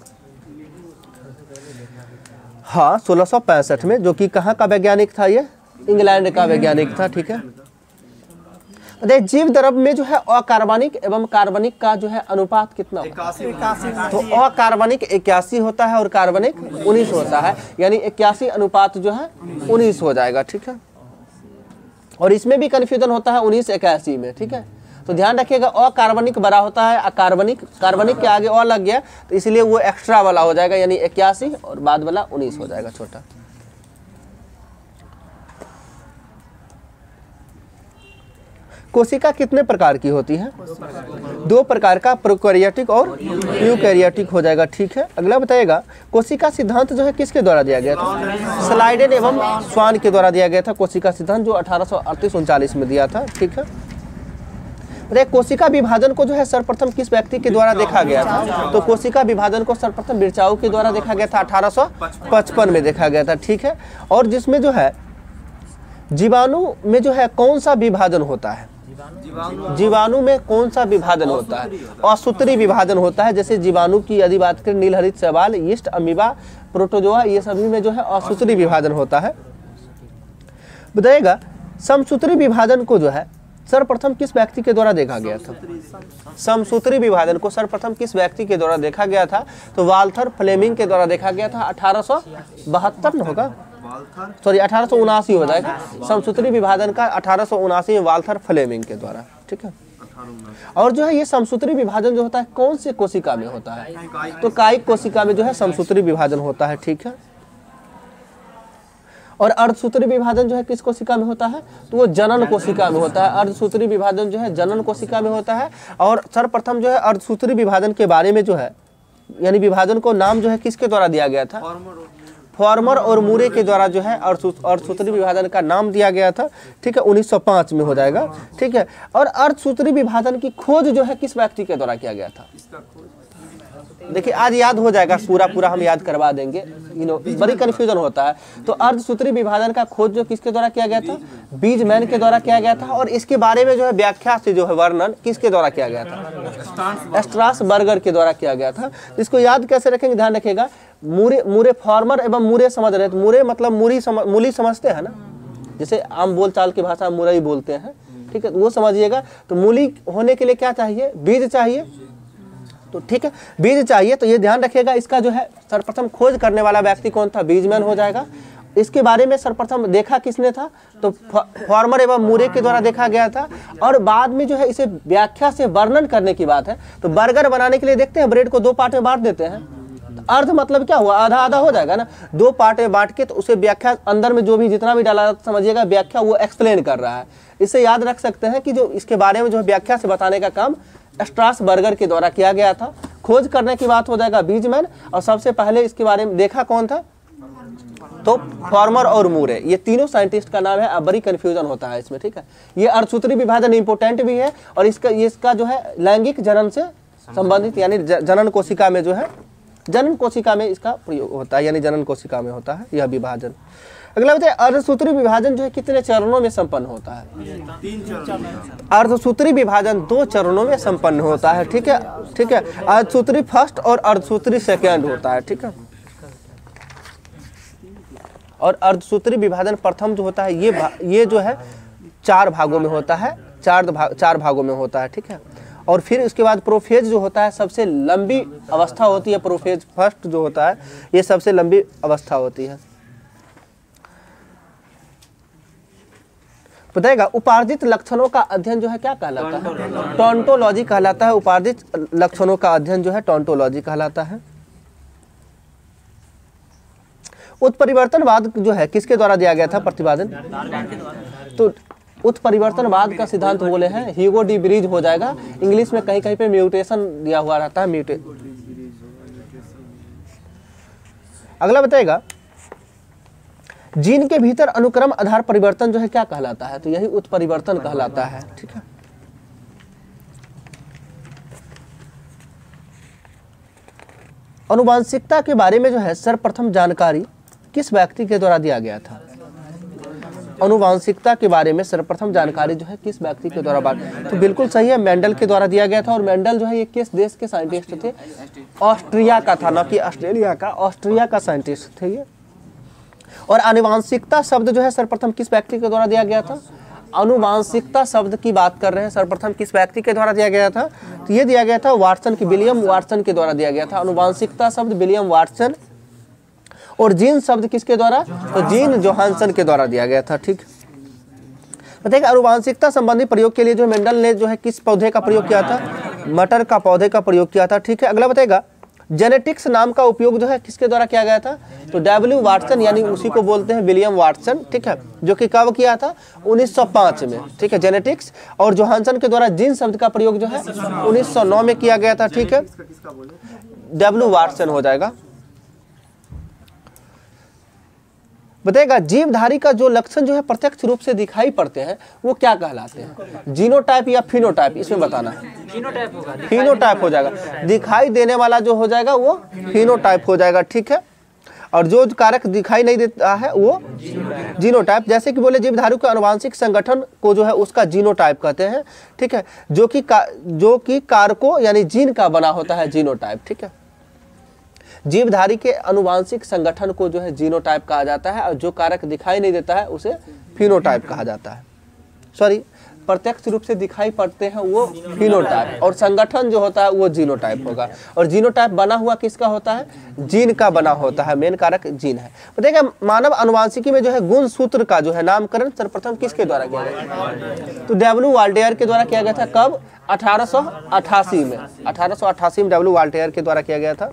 हाँ 1665 में, जो कि कहाँ का वैज्ञानिक था, ये इंग्लैंड का वैज्ञानिक था, ठीक है। देख जीव द्रव्य में जो है अकार्बनिक एवं कार्बनिक का जो है अनुपात कितना होता है, तो अकार्बनिक 81 होता है और कार्बनिक 19 होता है, यानी 81 अनुपात जो है 19 हो जाएगा, ठीक है। और इसमें भी कंफ्यूजन होता है 19-81 में, ठीक है। तो ध्यान रखिएगा अकार्बनिक बड़ा होता है अकार्बनिक, कार्बनिक के आगे और लग गया तो इसलिए वो एक्स्ट्रा वाला हो जाएगा, यानी 81 और बाद वाला 19 हो जाएगा छोटा। कोशिका कितने प्रकार की होती है? 2 प्रकार का, प्रोकैरियोटिक और यूकैरियोटिक हो जाएगा, ठीक है। अगला बताइएगा कोशिका सिद्धांत जो है किसके द्वारा दिया गया था? स्लाइडेन एवं स्वान के द्वारा दिया गया था कोशिका सिद्धांत, जो 1838-39 में दिया था, ठीक है। कोशिका विभाजन को जो है सर्वप्रथम किस व्यक्ति के द्वारा देखा गया था? तो कोशिका विभाजन को सर्वप्रथम बिरचाऊ के द्वारा देखा गया था, 1855 में देखा गया था, ठीक है। और जिसमें जो है जीवाणु में जो है कौन सा विभाजन होता है? जीवाणु में कौन सा विभाजन होता है? असूत्री विभाजन होता है। जैसे जीवाणु की यदि बात करें, नीलहरित शैवाल, यीस्ट, अमीबा, प्रोटोजोआ, ये सभी में जो है असूत्री विभाजन होता है। बताइएगा समसूत्री विभाजन को जो है सर्वप्रथम किस व्यक्ति के द्वारा देखा गया था? समसूत्री विभाजन को सर्वप्रथम किस व्यक्ति के द्वारा देखा गया था? तो वाल्थर फ्लेमिंग के द्वारा देखा गया था, 1872 में होगा, सॉरी 1879 हो जाएगा। समसूत्री विभाजन का 1879 में वाल्थर फ्लेमिंग के द्वारा, ठीक है। और जो है ये समसूत्री विभाजन जो होता है कौन से कोशिका में होता है? तो कायिक कोशिका में जो है समसूत्री विभाजन होता है, ठीक है। और अर्धसूत्री विभाजन जो है किस कोशिका में होता है? तो वो जनन कोशिका में होता है। अर्धसूत्री विभाजन जो है जनन कोशिका में होता है। और सर्वप्रथम जो है अर्धसूत्री विभाजन के बारे में जो है, यानी विभाजन को नाम जो है किसके द्वारा दिया गया था? फॉर्मर और मूरे के द्वारा जो है अर्धसूत्री विभाजन का नाम दिया गया था, ठीक है। 1905 में हो जाएगा, ठीक है। और अर्धसूत्री विभाजन की खोज जो है किस व्यक्ति के द्वारा किया गया था? देखिए आज याद हो जाएगा, पूरा हम याद करवा देंगे, बड़ी कंफ्यूजन होता है। तो अर्धसूत्री विभाजन का खोज जो किसके द्वारा किया गया था? बीजमैन के द्वारा किया गया था। और इसके बारे में जो है व्याख्या से जो है वर्णन किसके द्वारा किया गया था? स्ट्रासबर्गर के द्वारा किया गया था। इसको याद कैसे रखेंगे, ध्यान रखिएगा। मूरे फॉर्मर एवं मूरे समझ रहे, तो मूरे मतलब मूली समझते हैं ना, जैसे आम बोलचाल की भाषा मुरई बोलते हैं, ठीक है, तो वो समझिएगा। तो मूली होने के लिए क्या चाहिए? बीज चाहिए, तो ठीक है बीज चाहिए। तो ये ध्यान रखिएगा, इसका जो है सर्वप्रथम खोज करने वाला व्यक्ति कौन था? बीजमैन हो जाएगा। इसके बारे में सर्वप्रथम देखा किसने था? तो फॉर्मर एवं मूरे के द्वारा देखा गया था। और बाद में जो है इसे व्याख्या से वर्णन करने की बात है। तो बर्गर बनाने के लिए देखते हैं ब्रेड को 2 पार्ट में बांट देते हैं, तो अर्ध मतलब क्या हुआ? आधा आधा हो जाएगा ना, 2 पार्ट में बांट के, तो उसे व्याख्या अंदर में जो भी जितना भी डाला समझिएगा व्याख्या वो एक्सप्लेन कर रहा है। इससे याद रख सकते हैं कि जो इसके बारे में जो व्याख्या से बताने का काम स्ट्रासबर्गर के द्वारा किया गया था। खोज करने की बात हो जाएगा बीजमैन। और सबसे पहले इसके बारे में देखा कौन था? तो फॉर्मर और मूरे, ये तीनों साइंटिस्ट का नाम है। अब बड़ी कंफ्यूजन होता है इसमें, ठीक है। ये अर्धसूत्री विभाजन इंपोर्टेंट भी है और इसका जो है लैंगिक जनन से संबंधित, यानी जनन कोशिका में जो है, जनन कोशिका में इसका प्रयोग होता है, यानी जनन कोशिका में होता है यह विभाजन। अगला बताइए अर्धसूत्री विभाजन जो है कितने चरणों में संपन्न होता है? 3 चरण। अर्धसूत्री विभाजन 2 चरणों में संपन्न होता है, ठीक है, ठीक है। अर्धसूत्री फर्स्ट और अर्धसूत्री सेकेंड होता है, ठीक है। और अर्धसूत्री विभाजन प्रथम जो होता है ये जो है 4 भागों में होता है, 4 भागों में होता है, ठीक है। और फिर उसके बाद प्रोफेज जो होता है सबसे लंबी अवस्था होती है। प्रोफेज फर्स्ट जो होता है ये सबसे लंबी अवस्था होती है। बताएगा उपार्जित लक्षणों का अध्ययन जो है क्या कहलाता है? टोंटोलॉजी कहलाता है। उपार्जित लक्षणों का अध्ययन जो है टोंटोलॉजी कहलाता है। उत्परिवर्तनवाद जो है किसके द्वारा दिया गया था प्रतिपादन? तो उत्परिवर्तनवाद का सिद्धांत बोले हैं ह्यूगो डी ब्रीज हो जाएगा। इंग्लिश में कहीं कहीं पे म्यूटेशन दिया हुआ रहता है, अगला बताएगा जीन के भीतर अनुक्रम आधार परिवर्तन जो है क्या कहलाता है? तो यही उत्परिवर्तन कहलाता है, ठीक है। आनुवांशिकता के बारे में जो है सर्वप्रथम जानकारी किस व्यक्ति के द्वारा दिया गया था? अनुवांशिकता के बारे में सर्वप्रथम जानकारी जो है किस व्यक्ति के द्वारा बात, तो बिल्कुल सही है, मेंडल के द्वारा दिया गया था। और मेंडल जो है ये किस देश के साइंटिस्ट थे? ऑस्ट्रिया का था, ना कि ऑस्ट्रेलिया का, ऑस्ट्रिया का साइंटिस्ट थे ये। और आनुवांशिकता शब्द जो है सर्वप्रथम किस व्यक्ति के द्वारा दिया गया था? आनुवांशिकता शब्द की बात कर रहे हैं, सर्वप्रथम किस व्यक्ति के द्वारा दिया गया था? तो ये दिया गया था वाटसन की, विलियम वाटसन के द्वारा दिया गया था आनुवांशिकता शब्द, विलियम वाटसन। और जीन शब्द किसके द्वारा? तो जीन जोहानसन के द्वारा दिया गया था। ठीक, बताइए आनुवांशिकता संबंधी प्रयोग के लिए जो मेंडल ने जो है किस पौधे का प्रयोग किया था? मटर का पौधे का प्रयोग किया था। ठीक है, अगला बताएगा जेनेटिक्स नाम का उपयोग जो है किसके द्वारा किया गया था? तो डब्ल्यू वाटसन, यानी उसी को बोलते हैं विलियम वाटसन। ठीक है, जो कि कब किया था? 1905 में। ठीक है, जेनेटिक्स। और जोहानसन के द्वारा जीन शब्द का प्रयोग जो है 1909 में किया गया था। ठीक है, डब्ल्यू वाटसन हो जाएगा। बताएगा जीवधारी का जो लक्षण जो है प्रत्यक्ष रूप से दिखाई पड़ते हैं वो क्या कहलाते हैं? जीनोटाइप या फिनोटाइप, इसमें बताना है। फिनोटाइप होगा, फिनोटाइप हो जाएगा, दिखाई देने वाला जो हो जाएगा वो फिनोटाइप हो जाएगा। ठीक है, और जो कारक दिखाई नहीं देता है वो जीनोटाइप। जैसे कि बोले जीवधारी के आनुवांशिक संगठन को जो है उसका जीनोटाइप कहते हैं। ठीक है, जो कि कारकों यानी जीन का बना होता है, जीनोटाइप। ठीक है, जीवधारी के आनुवांशिक संगठन को जो है जीनोटाइप कहा जाता है, और जो कारक दिखाई नहीं देता है उसे फिनोटाइप कहा जाता है। सॉरी, प्रत्यक्ष रूप से दिखाई पड़ते हैं वो फिनोटाइप, और संगठन जो होता है वो जीनोटाइप होगा। और जीनोटाइप बना हुआ किसका होता है? जीन का बना होता है, मेन कारक जीन है। देखिए मानव अनुवांशिकी में जो है गुणसूत्र का जो है नामकरण सर्वप्रथम किसके द्वारा किया गया? तो डब्ल्यू वाल्टेयर के द्वारा किया गया था। कब? 1888 में। 1888 में डब्ल्यू वाल्टेयर के द्वारा किया गया था।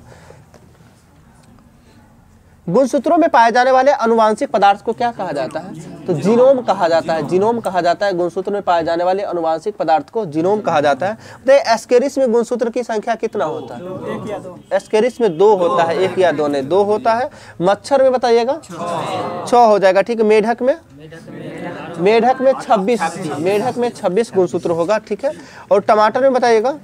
गुणसूत्रों में पाए जाने वाले अनुवांशिक पदार्थ को क्या कहा जाता है? तो जीनोम कहा जाता है, जीनोम कहा जाता है। गुणसूत्र में पाए जाने वाले अनुवांशिक पदार्थ को जीनोम कहा जाता है। तो एस्केरिस में गुणसूत्र की संख्या कितना होता है? 1 या 2। एस्केरिस में 2 होता है, 1 या 2 नहीं, 2 होता है। मच्छर में बताइएगा 6 हो जाएगा। ठीक है, मेढक में 26, मेढक में 26 गुणसूत्र होगा। ठीक है, और टमाटर में बताइएगा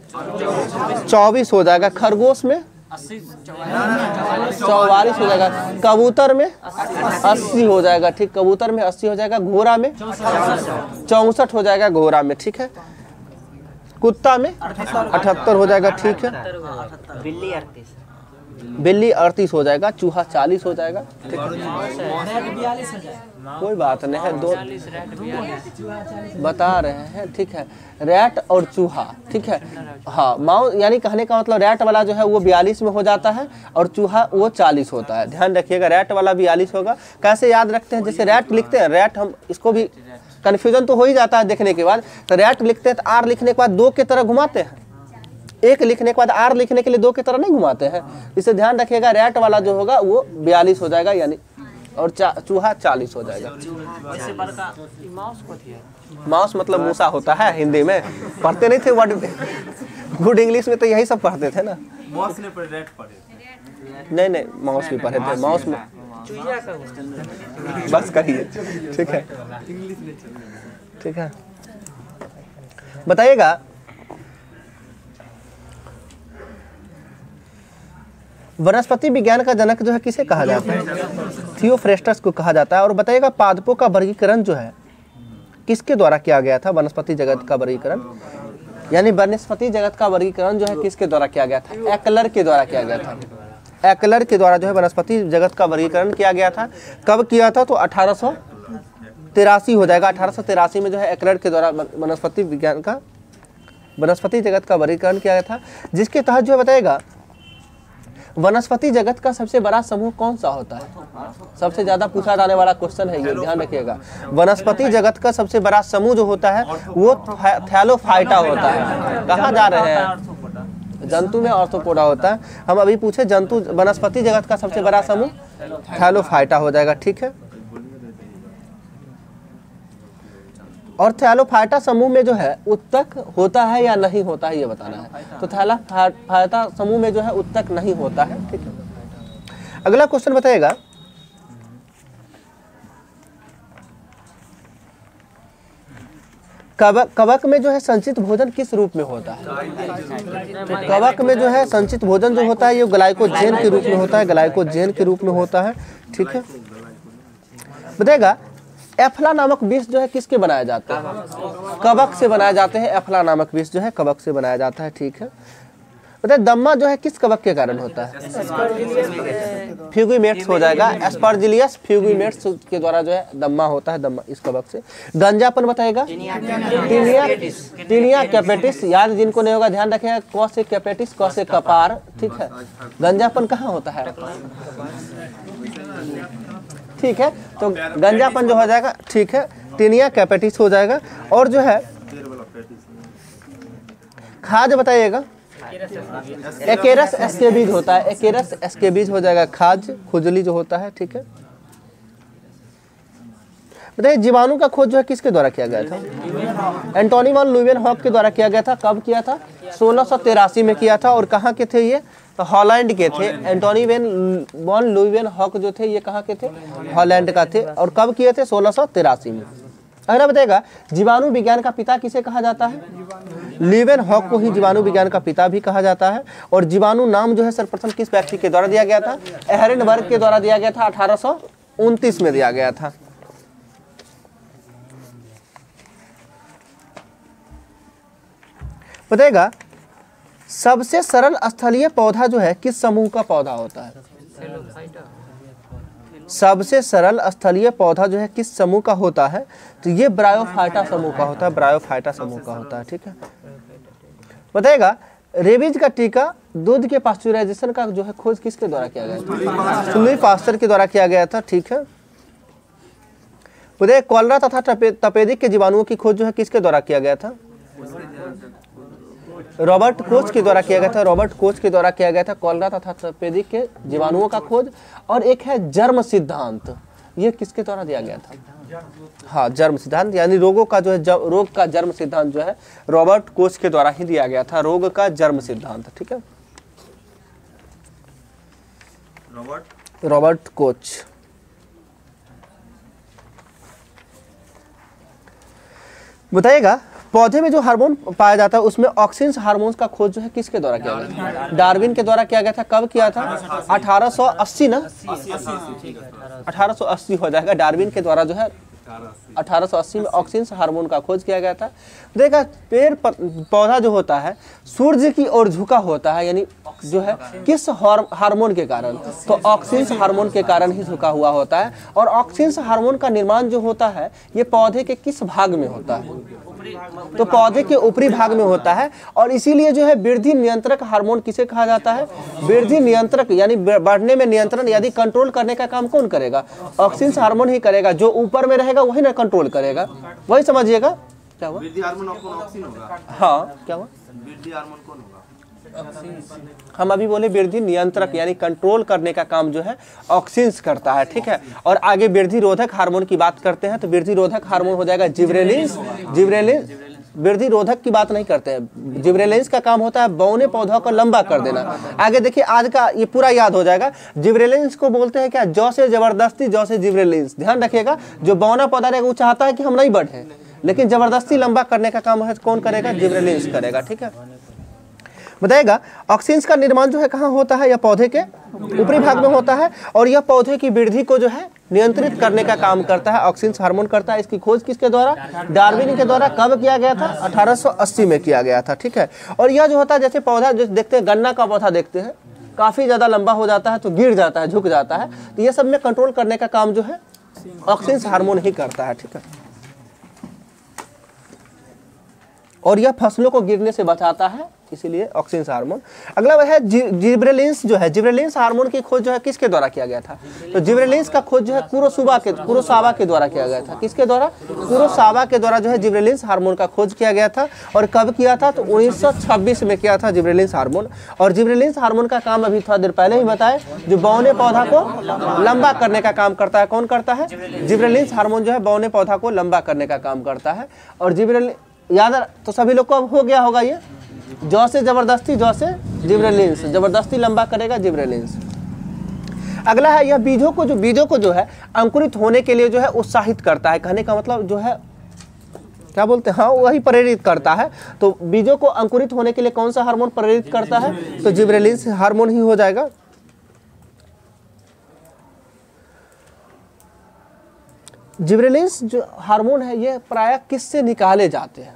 24 हो जाएगा। खरगोश में 44 हो जाएगा। कबूतर में 80 हो जाएगा। ठीक, कबूतर में 80 हो जाएगा। घोड़ा में 64 हो जाएगा, घोड़ा में। ठीक है, कुत्ता में 78 हो जाएगा। ठीक है, बिल्ली 38 हो जाएगा। चूहा 40 हो जाएगा। ठीक है, कोई बात नहीं है, 2 बता रहे हैं। ठीक है, रैट और चूहा। ठीक है, हाँ, माउस यानी कहने का मतलब रैट वाला जो है वो 42 में हो जाता है, और चूहा वो 40 होता है। ध्यान रखिएगा, रैट वाला 42 होगा। कैसे याद रखते हैं? जैसे रैट लिखते हैं, रैट, हम इसको भी कन्फ्यूजन तो हो ही जाता है देखने के बाद। तो रैट लिखते हैं तो आर लिखने के बाद 2 की तरह घुमाते हैं, 1 लिखने के बाद आर लिखने के लिए 2 की तरह नहीं घुमाते हैं। इसे ध्यान रखिएगा, रैट वाला जो होगा वो 42 हो जाएगा, यानी, और चूहा 40 हो जाएगा। माउस मतलब मूसा होता है, हिंदी में पढ़ते नहीं थे वर्ड, गुड इंग्लिश में तो यही सब पढ़ते थे ना। मॉस ने पर रैट पढ़े। नहीं, माउस भी पढ़े थे। माउस में बस करिए। ठीक है, ठीक है, बताइएगा वनस्पति विज्ञान का जनक जो है किसे कहा जाता है? थियोफ्रेस्टस को कहा जाता है। और बताइएगा पादपों का वर्गीकरण जो है किसके द्वारा किया गया था? वनस्पति जगत का वर्गीकरण, यानी वनस्पति जगत का वर्गीकरण जो है किसके द्वारा किया गया था? एक्लर के द्वारा किया गया था। एक्लर के द्वारा जो है वनस्पति जगत का वर्गीकरण किया गया था। कब किया था? तो 1883 हो जाएगा। 1883 में जो है एक्लर के द्वारा वनस्पति विज्ञान का, वनस्पति जगत का वर्गीकरण किया गया था, जिसके तहत जो है बताएगा वनस्पति जगत का सबसे बड़ा समूह कौन सा होता है? सबसे ज्यादा पूछा जाने वाला क्वेश्चन है ये, ध्यान रखिएगा। वनस्पति जगत का सबसे बड़ा समूह जो होता है वो थैलोफाइटा होता है। कहाँ जा रहे हैं? जंतु में ऑर्थोपोडा होता है। हम अभी पूछे जंतु, वनस्पति जगत का सबसे बड़ा समूह थैलोफाइटा हो जाएगा। ठीक है, और थैलोफाइटा समूह में जो है उत्तक होता है या नहीं होता है ये बताना है। तो थैलोफाइटा समूह में जो है उत्तक नहीं होता है। ठीक है, अगला क्वेश्चन बताइएगा कवक में जो है संचित भोजन किस रूप में होता है? तो कवक में जो है संचित भोजन जो होता है ये ग्लाइकोजेन के रूप में होता है, ग्लाइकोजेन के रूप में होता है। ठीक है, बताइएगा एफला नामक विष जो है किसके बनाए जाते हैं? कवक से बनाए जाते हैं। एफला नामक विष जो है कवक से बनाया जाता है, ठीक है। बताइए दम्मा जो है किस कवक के कारण होता है? फ्यूगीमेट्स हो जाएगा, एस्परजिलियस फ्यूगीमेट्स के द्वारा जो है दम्मा होता है, दम्मा इस कवक से। गंजापन बताएगा टीनिया कैपेटिस, याद जिनको नहीं होगा ध्यान रखेगा, क से कैपेटिस, क से कपार, ठीक है। गंजापन कहाँ होता है? ठीक है, तो गंजापन जो हो जाएगा, ठीक है, टीनिया कैपेटिस हो जाएगा। और जो है खाज बताइएगा, एकेरस एस्केबीज होता है, एकेरस एस्केबीज हो जाएगा खाज, खुजली जो होता है, ठीक है। बताइए जीवाणु का खोज जो है किसके द्वारा किया गया था? एंटोनी वॉन ल्यूवेनहॉक के द्वारा किया गया था। कब किया था? 1683 में किया था। और कहाँ के थे ये? तो हॉलैंड के थे। एंटोनी वॉन ल्यूवेनहॉक जो थे ये कहाँ के थे? हॉलैंड का थे। और कब किए थे? 1683 में। अगला बताएगा जीवाणु विज्ञान का पिता किसे कहा जाता है? ल्यूवेनहॉक को ही जीवाणु विज्ञान का पिता भी कहा जाता है। और जीवाणु नाम जो है सर्वप्रथम किस व्यक्ति के द्वारा दिया गया था? एहरेनबर्ग के द्वारा दिया गया था, 1829 में दिया गया था। बताएगा सबसे सरल स्थलीय पौधा जो है किस समूह का पौधा होता है? सबसे सरल स्थलीय पौधा जो है किस समूह का होता है? तो ये ब्रायोफाइटा समूह का होता है, ब्रायोफाइटा समूह का होता है, ठीक है। बताएगा रेबीज का टीका दूध के पास्चुराइजेशन का जो है खोज किसके द्वारा किया गया था? लुई पास्चर के द्वारा किया गया था, ठीक है। बताइए कॉलरा तथा तपेदिक के जीवाणुओं की खोज जो है किसके द्वारा किया गया था? रॉबर्ट कोच के द्वारा किया गया था, रॉबर्ट कोच के द्वारा किया गया था कॉलरा तथा तपेदिक के जीवाणुओं का खोज। और एक है जर्म सिद्धांत, ये किसके द्वारा दिया गया था? हाँ, जर्म सिद्धांत, यानी रोगों का जो है रोग का जर्म सिद्धांत जो है रॉबर्ट कोच के द्वारा ही दिया गया था, रोग का जर्म सिद्धांत, ठीक है। Robert Koch. बताइएगा पौधे में जो हार्मोन पाया जाता है उसमें ऑक्सिन हार्मोन का खोज जो है किसके द्वारा किया गया? डार्विन के द्वारा किया गया था। कब किया था? 1880 ना, 1880 हो जाएगा। डार्विन के द्वारा जो है 1880 में ऑक्सिन हार्मोन का खोज किया गया था। देखा पेड़ पौधा जो होता है सूर्य की ओर झुका होता है, यानी जो है किस हार्मोन के कारण? तो ऑक्सिन हार्मोन के कारण ही झुका हुआ होता है। और ऑक्सिन हार्मोन का निर्माण जो होता है ये पौधे के किस भाग में होता है? तो पौधे के ऊपरी भाग में होता है। और इसीलिए जो है वृद्धि नियंत्रक हार्मोन किसे कहा जाता है? वृद्धि नियंत्रक, यानी बढ़ने में नियंत्रण यदि कंट्रोल करने का काम कौन करेगा? ऑक्सिन हार्मोन ही करेगा। जो ऊपर में रहेगा वही ना कंट्रोल करेगा, वही समझिएगा। क्या हुआ? वृद्धि हार्मोन ऑक्सिन होगा। हाँ, क्या हुआ? वृद्धि हार्मोन कौन होगा? हम अभी बोले वृद्धि नियंत्रक, यानी कंट्रोल करने का काम जो है ऑक्सिन करता है, ठीक है। और आगे वृद्धि रोधक हार्मोन की बात करते हैं तो वृद्धि रोधक हार्मोन हो जाएगा जिब्रेलिन्स। वृद्धि रोधक की बात नहीं करते हैं। जिब्रेलिन्स का काम होता है बौने पौधों को लंबा कर देना। आगे देखिए आज का ये पूरा याद हो जाएगा। जिब्रेलिन्स को बोलते हैं क्या? जौ से जबरदस्ती, जौ से जिब्रेलिन्स। ध्यान रखिएगा, जो बौना पौधा रहेगा वो चाहता है कि हम नहीं बढ़े, लेकिन जबरदस्ती लंबा करने का काम है कौन करेगा? जिब्रेलिन्स करेगा, ठीक है। बताएगा ऑक्सिन का निर्माण जो है कहाँ होता है? यह पौधे के ऊपरी भाग में होता है। और यह पौधे की वृद्धि को जो है नियंत्रित करने का काम करता है, ऑक्सिन हार्मोन करता है। इसकी खोज किसके द्वारा? डार्विन के द्वारा। कब किया गया था? 1880 में किया गया था, ठीक है। और यह जो होता है जैसे पौधा जो देखते हैं, गन्ना का पौधा देखते हैं काफी ज्यादा लंबा हो जाता है तो गिर जाता है, झुक जाता है, तो ये सब में कंट्रोल करने का काम जो है ऑक्सिन हार्मोन ही करता है, ठीक है। और यह फसलों को गिरने से बचाता है, इसीलिए ऑक्सिन हार्मोन। अगला वह है जिब्रेलिन्स जो है। जिब्रेलिन्स हार्मोन की खोज जो है किसके द्वारा किया गया था? तो जिब्रेलिन्स का खोज जो है कुरोसावा के द्वारा किया गया था। किसके द्वारा? कुरोसावा के द्वारा जो है जिब्रेलिन्स हार्मोन का खोज किया गया था। और कब किया था? तो 1926 में किया था जिब्रेलिन्स हार्मोन। और जिब्रेलिन्स हार्मोन का काम अभी थोड़ा देर पहले ही बताया, जो बौने पौधा को लंबा करने का काम करता है। कौन करता है? जिब्रेलिन्स हार्मोन जो है बौने पौधा को लंबा करने का काम करता है। और जिब्रेलिन याद तो सभी लोग को अब हो गया होगा ये, जौ से जबरदस्ती, जौ से जिब्रेलिन्स, जबरदस्ती लंबा करेगा जिब्रेलिन्स। अगला है यह बीजों को जो है अंकुरित होने के लिए जो है उत्साहित करता है। कहने का मतलब जो है क्या बोलते हैं, हाँ वही प्रेरित करता है। तो बीजों को अंकुरित होने के लिए कौन सा हार्मोन प्रेरित करता है? तो जिब्रेलिन्स हार्मोन ही हो जाएगा। जिबरेलिन्स जो हार्मोन है ये प्रायः किससे निकाले जाते हैं?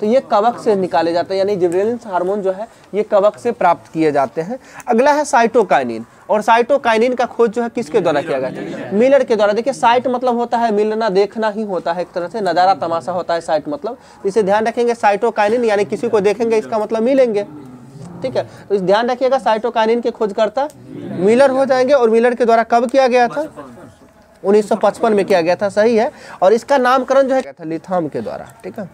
तो ये कवक से निकाले जाते हैं, यानी जिबरेलिन्स हार्मोन जो है ये कवक से प्राप्त किए जाते हैं। अगला है साइटोकाइनिन, और साइटोकाइनिन का खोज जो है किसके द्वारा किया गया था? मिलर के द्वारा। देखिए साइट मतलब होता है मिलना, देखना ही होता है, एक तरह से नज़ारा तमाशा होता है साइट मतलब। इसे ध्यान रखेंगे, साइटोकाइनिन यानी किसी को देखेंगे इसका मतलब मिलेंगे, ठीक है। तो ध्यान रखिएगा साइटोकाइनिन के खोजकर्ता मिलर हो जाएंगे, और मिलर के द्वारा कब किया गया था? 1955 में किया गया था, सही है। और इसका नामकरण जो है लिथाम के द्वारा, ठीक है।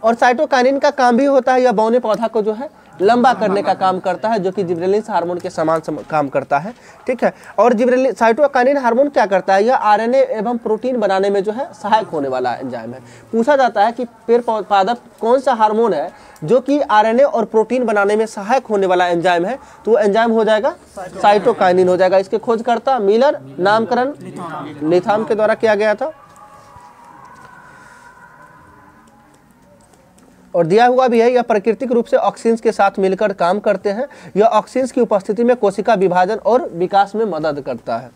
और साइटोकाइनिन का काम भी होता है, यह बौने पौधा को जो है लंबा करने का काम करता है, जो कि जिबरेलिन्स हार्मोन के समान काम करता है, ठीक है। और साइटोकाइनिन हार्मोन क्या करता है? यह आरएनए एवं प्रोटीन बनाने में जो है सहायक होने वाला एंजाइम है। पूछा जाता है कि पेड़ पादप कौन सा हार्मोन है जो कि आरएनए और प्रोटीन बनाने में सहायक होने वाला एंजाइम है, तो वो एंजाइम हो जाएगा साइटोकाइनिन हो जाएगा। इसके खोजकर्ता मिलर, नामकरण लिथाम के द्वारा किया गया था। और दिया हुआ भी है, यह प्राकृतिक रूप से ऑक्सीन्स के साथ मिलकर काम करते हैं। यह ऑक्सीन्स की उपस्थिति में कोशिका विभाजन और विकास में मदद करता है।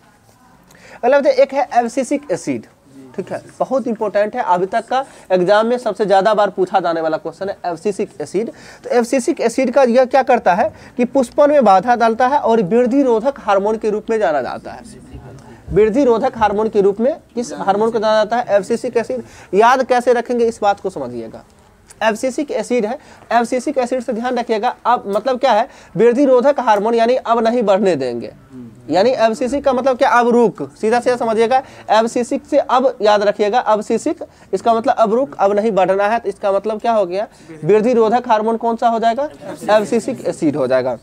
अगला एक है एब्सिसिक एसिड, ठीक है, बहुत इंपॉर्टेंट है, अभी तक का एग्जाम में सबसे ज़्यादा बार पूछा जाने वाला क्वेश्चन है एब्सिसिक एसिड। तो एब्सिसिक एसिड का यह क्या करता है कि पुष्पन में बाधा डालता है और वृद्धि रोधक हार्मोन के रूप में जाना जाता है। वृद्धि रोधक हार्मोन के रूप में किस हार्मोन को जाना जाता है? Abscisic acid. याद कैसे रखेंगे इस बात को समझिएगा। एब्सिसिक एसिड है, एब्सिसिक एसिड से ध्यान रखिएगा। अब मतलब क्या है? वृद्धि रोधक हार्मोन, यानी अब नहीं बढ़ने देंगे, यानी एब्सिसिक का मतलब क्या? अब रुक, सीधा सीधा समझिएगा। एब्सिसिक से अब याद रखिएगा, एब्सिसिक इसका मतलब अब रुक, अब नहीं बढ़ना है, तो इसका मतलब क्या हो गया? वृद्धि रोधक हार्मोन कौन सा हो जाएगा? एब्सिसिक एसिड हो जाएगा।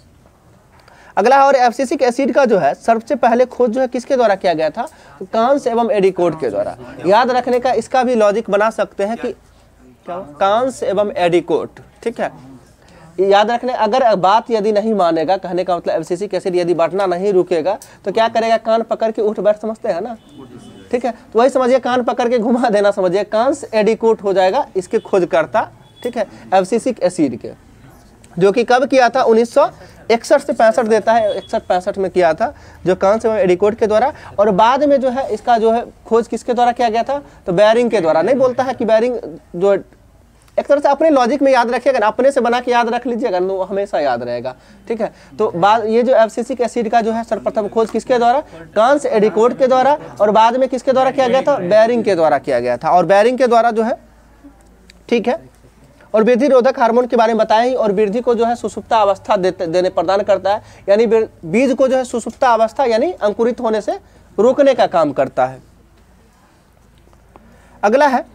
अगला और एब्सिसिक एसिड का जो है सबसे पहले खोज जो है किसके द्वारा किया गया था? कांस एवं एडिकोट के द्वारा। याद रखने का इसका भी लॉजिक बना सकते हैं कि कांस एवं एडिकोट, ठीक है। याद रखने, अगर बात यदि नहीं मानेगा, कहने का मतलब एब्सिसिक एसिड यदि बढ़ना नहीं रुकेगा तो क्या करेगा? कान पकड़ के उठ बैठ, समझते हैं ना, ठीक है। तो वही समझिए, कान पकड़ के घुमा देना समझिए, कांस एडिकोट हो जाएगा इसके खोजकर्ता, ठीक है, एब्सिसिक एसिड के, जो कि कब किया था? 1961 से 65 देता है, 61-65 में किया था, जो कांस एवं एडिकोट के द्वारा। और बाद में जो है इसका जो है खोज किसके द्वारा किया गया था? तो बैरिंग के द्वारा। नहीं बोलता है कि बैरिंग जो एक तरह से अपने लॉजिक में याद रखिएगा, अपने से बना के याद रख लीजिएगा, वो हमेशा याद रहेगा, ठीक है। तो बाद ये जो एब्सिसिक एसिड का जो है सर्वप्रथम खोज किसके द्वारा? कांस एडिकोट के द्वारा। और बाद में किसके द्वारा किया गया था? बैरिंग के द्वारा किया गया था। और बैरिंग के द्वारा जो है, ठीक है। और वृद्धि रोधक हार्मोन के बारे में बताया ही, और वृद्धि को जो है सुसुप्ता अवस्था देने प्रदान करता है, यानी बीज को जो है सुसुप्ता अवस्था यानी अंकुरित होने से रोकने का काम करता है। अगला है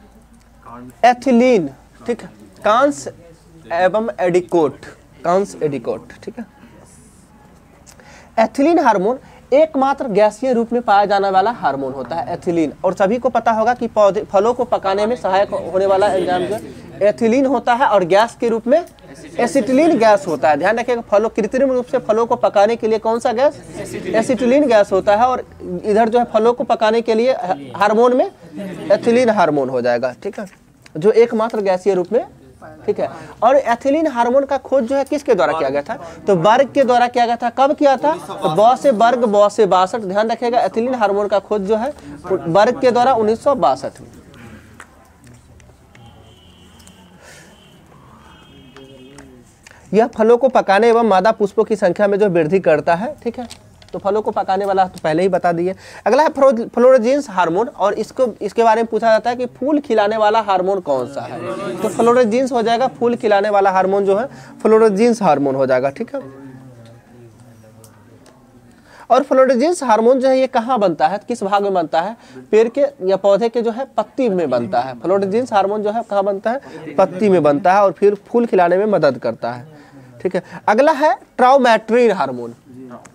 एथिलीन, ठीक है, कांस एवं एडिकोट, कांस एडिकोट, ठीक है। एथिलीन हार्मोन एकमात्र गैसीय रूप में पाया जाने वाला हार्मोन होता है एथिलीन। और सभी को पता होगा कि फलों को पकाने में सहायक होने वाला एंजाइम जो एथिलीन होता है, और गैस के रूप में एसिटिलीन गैस होता है। ध्यान रखिएगा, फलों कृत्रिम रूप से फलों को पकाने के लिए कौन सा गैस? एसिटिलीन गैस होता है। और इधर जो है फलों को पकाने के लिए हार्मोन में एथिलीन हार्मोन हो जाएगा, ठीक है, जो एकमात्र गैसीय रूप में, ठीक है। और एथिलीन हार्मोन का खोज जो है किसके द्वारा किया गया था? तो बर्ग के द्वारा किया गया था। कब किया था? तो बौ से बर्ग, बौ से 62। ध्यान रखिएगा, एथिलीन हार्मोन का खोज जो है बर्ग के द्वारा 1962 में। यह फलों को पकाने एवं मादा पुष्पों की संख्या में जो वृद्धि करता है, ठीक है। तो फलों को पकाने वाला तो पहले ही बता दिए। अगला है फ्लोरेजेंस हार्मोन, और इसके बारे में पूछा जाता है कि फूल खिलाने वाला हार्मोन कौन सा है? तो फ्लोरेजेंस हो जाएगा, फूल खिलाने वाला हार्मोन जो है फ्लोरेजेंस हार्मोन हो जाएगा, ठीक है। और फ्लोरेजेंस हार्मोन जो है ये कहाँ बनता है? किस भाग में बनता है? पेड़ के या पौधे के जो है पत्ती में बनता है। फ्लोरेजेंस हार्मोन जो है कहाँ बनता है? पत्ती में बनता है, और फिर फूल खिलाने में मदद करता है, ठीक है। अगला है ट्राउमेट्रिन हार्मोन,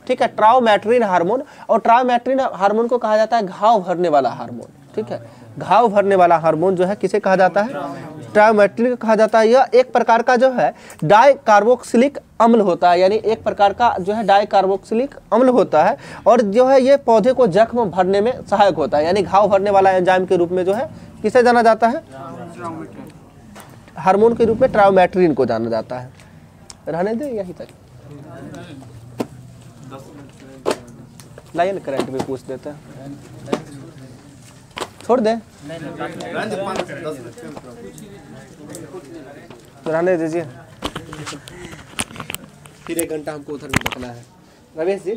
ठीक है, ट्राउमेट्रिन हार्मोन। और ट्राउमेट्रिन हार्मोन को कहा जाता है घाव भरने वाला हार्मोन, ठीक है। घाव भरने वाला हार्मोन जो है किसे कहा जाता है? ट्राउमेट्रिन कहा जाता है। यह एक प्रकार का जो है डाइकार्बोक्सिलिक अम्ल होता है, यानी एक प्रकार का जो है डाइकार्बोक्सिलिक अम्ल होता है, और जो है ये पौधे को जख्म भरने में सहायक होता है, यानी घाव भरने वाला एंजाइम के रूप में जो है किसे जाना जाता है? हार्मोन के रूप में ट्राउमेट्रिन को जाना जाता है। रहने दे यहीं तक, लाइन करंट में पूछ देते हैं। छोड़ दे, तो रहने दीजिए, फिर 1 घंटा हमको उधर भी रखना है। रमेश जी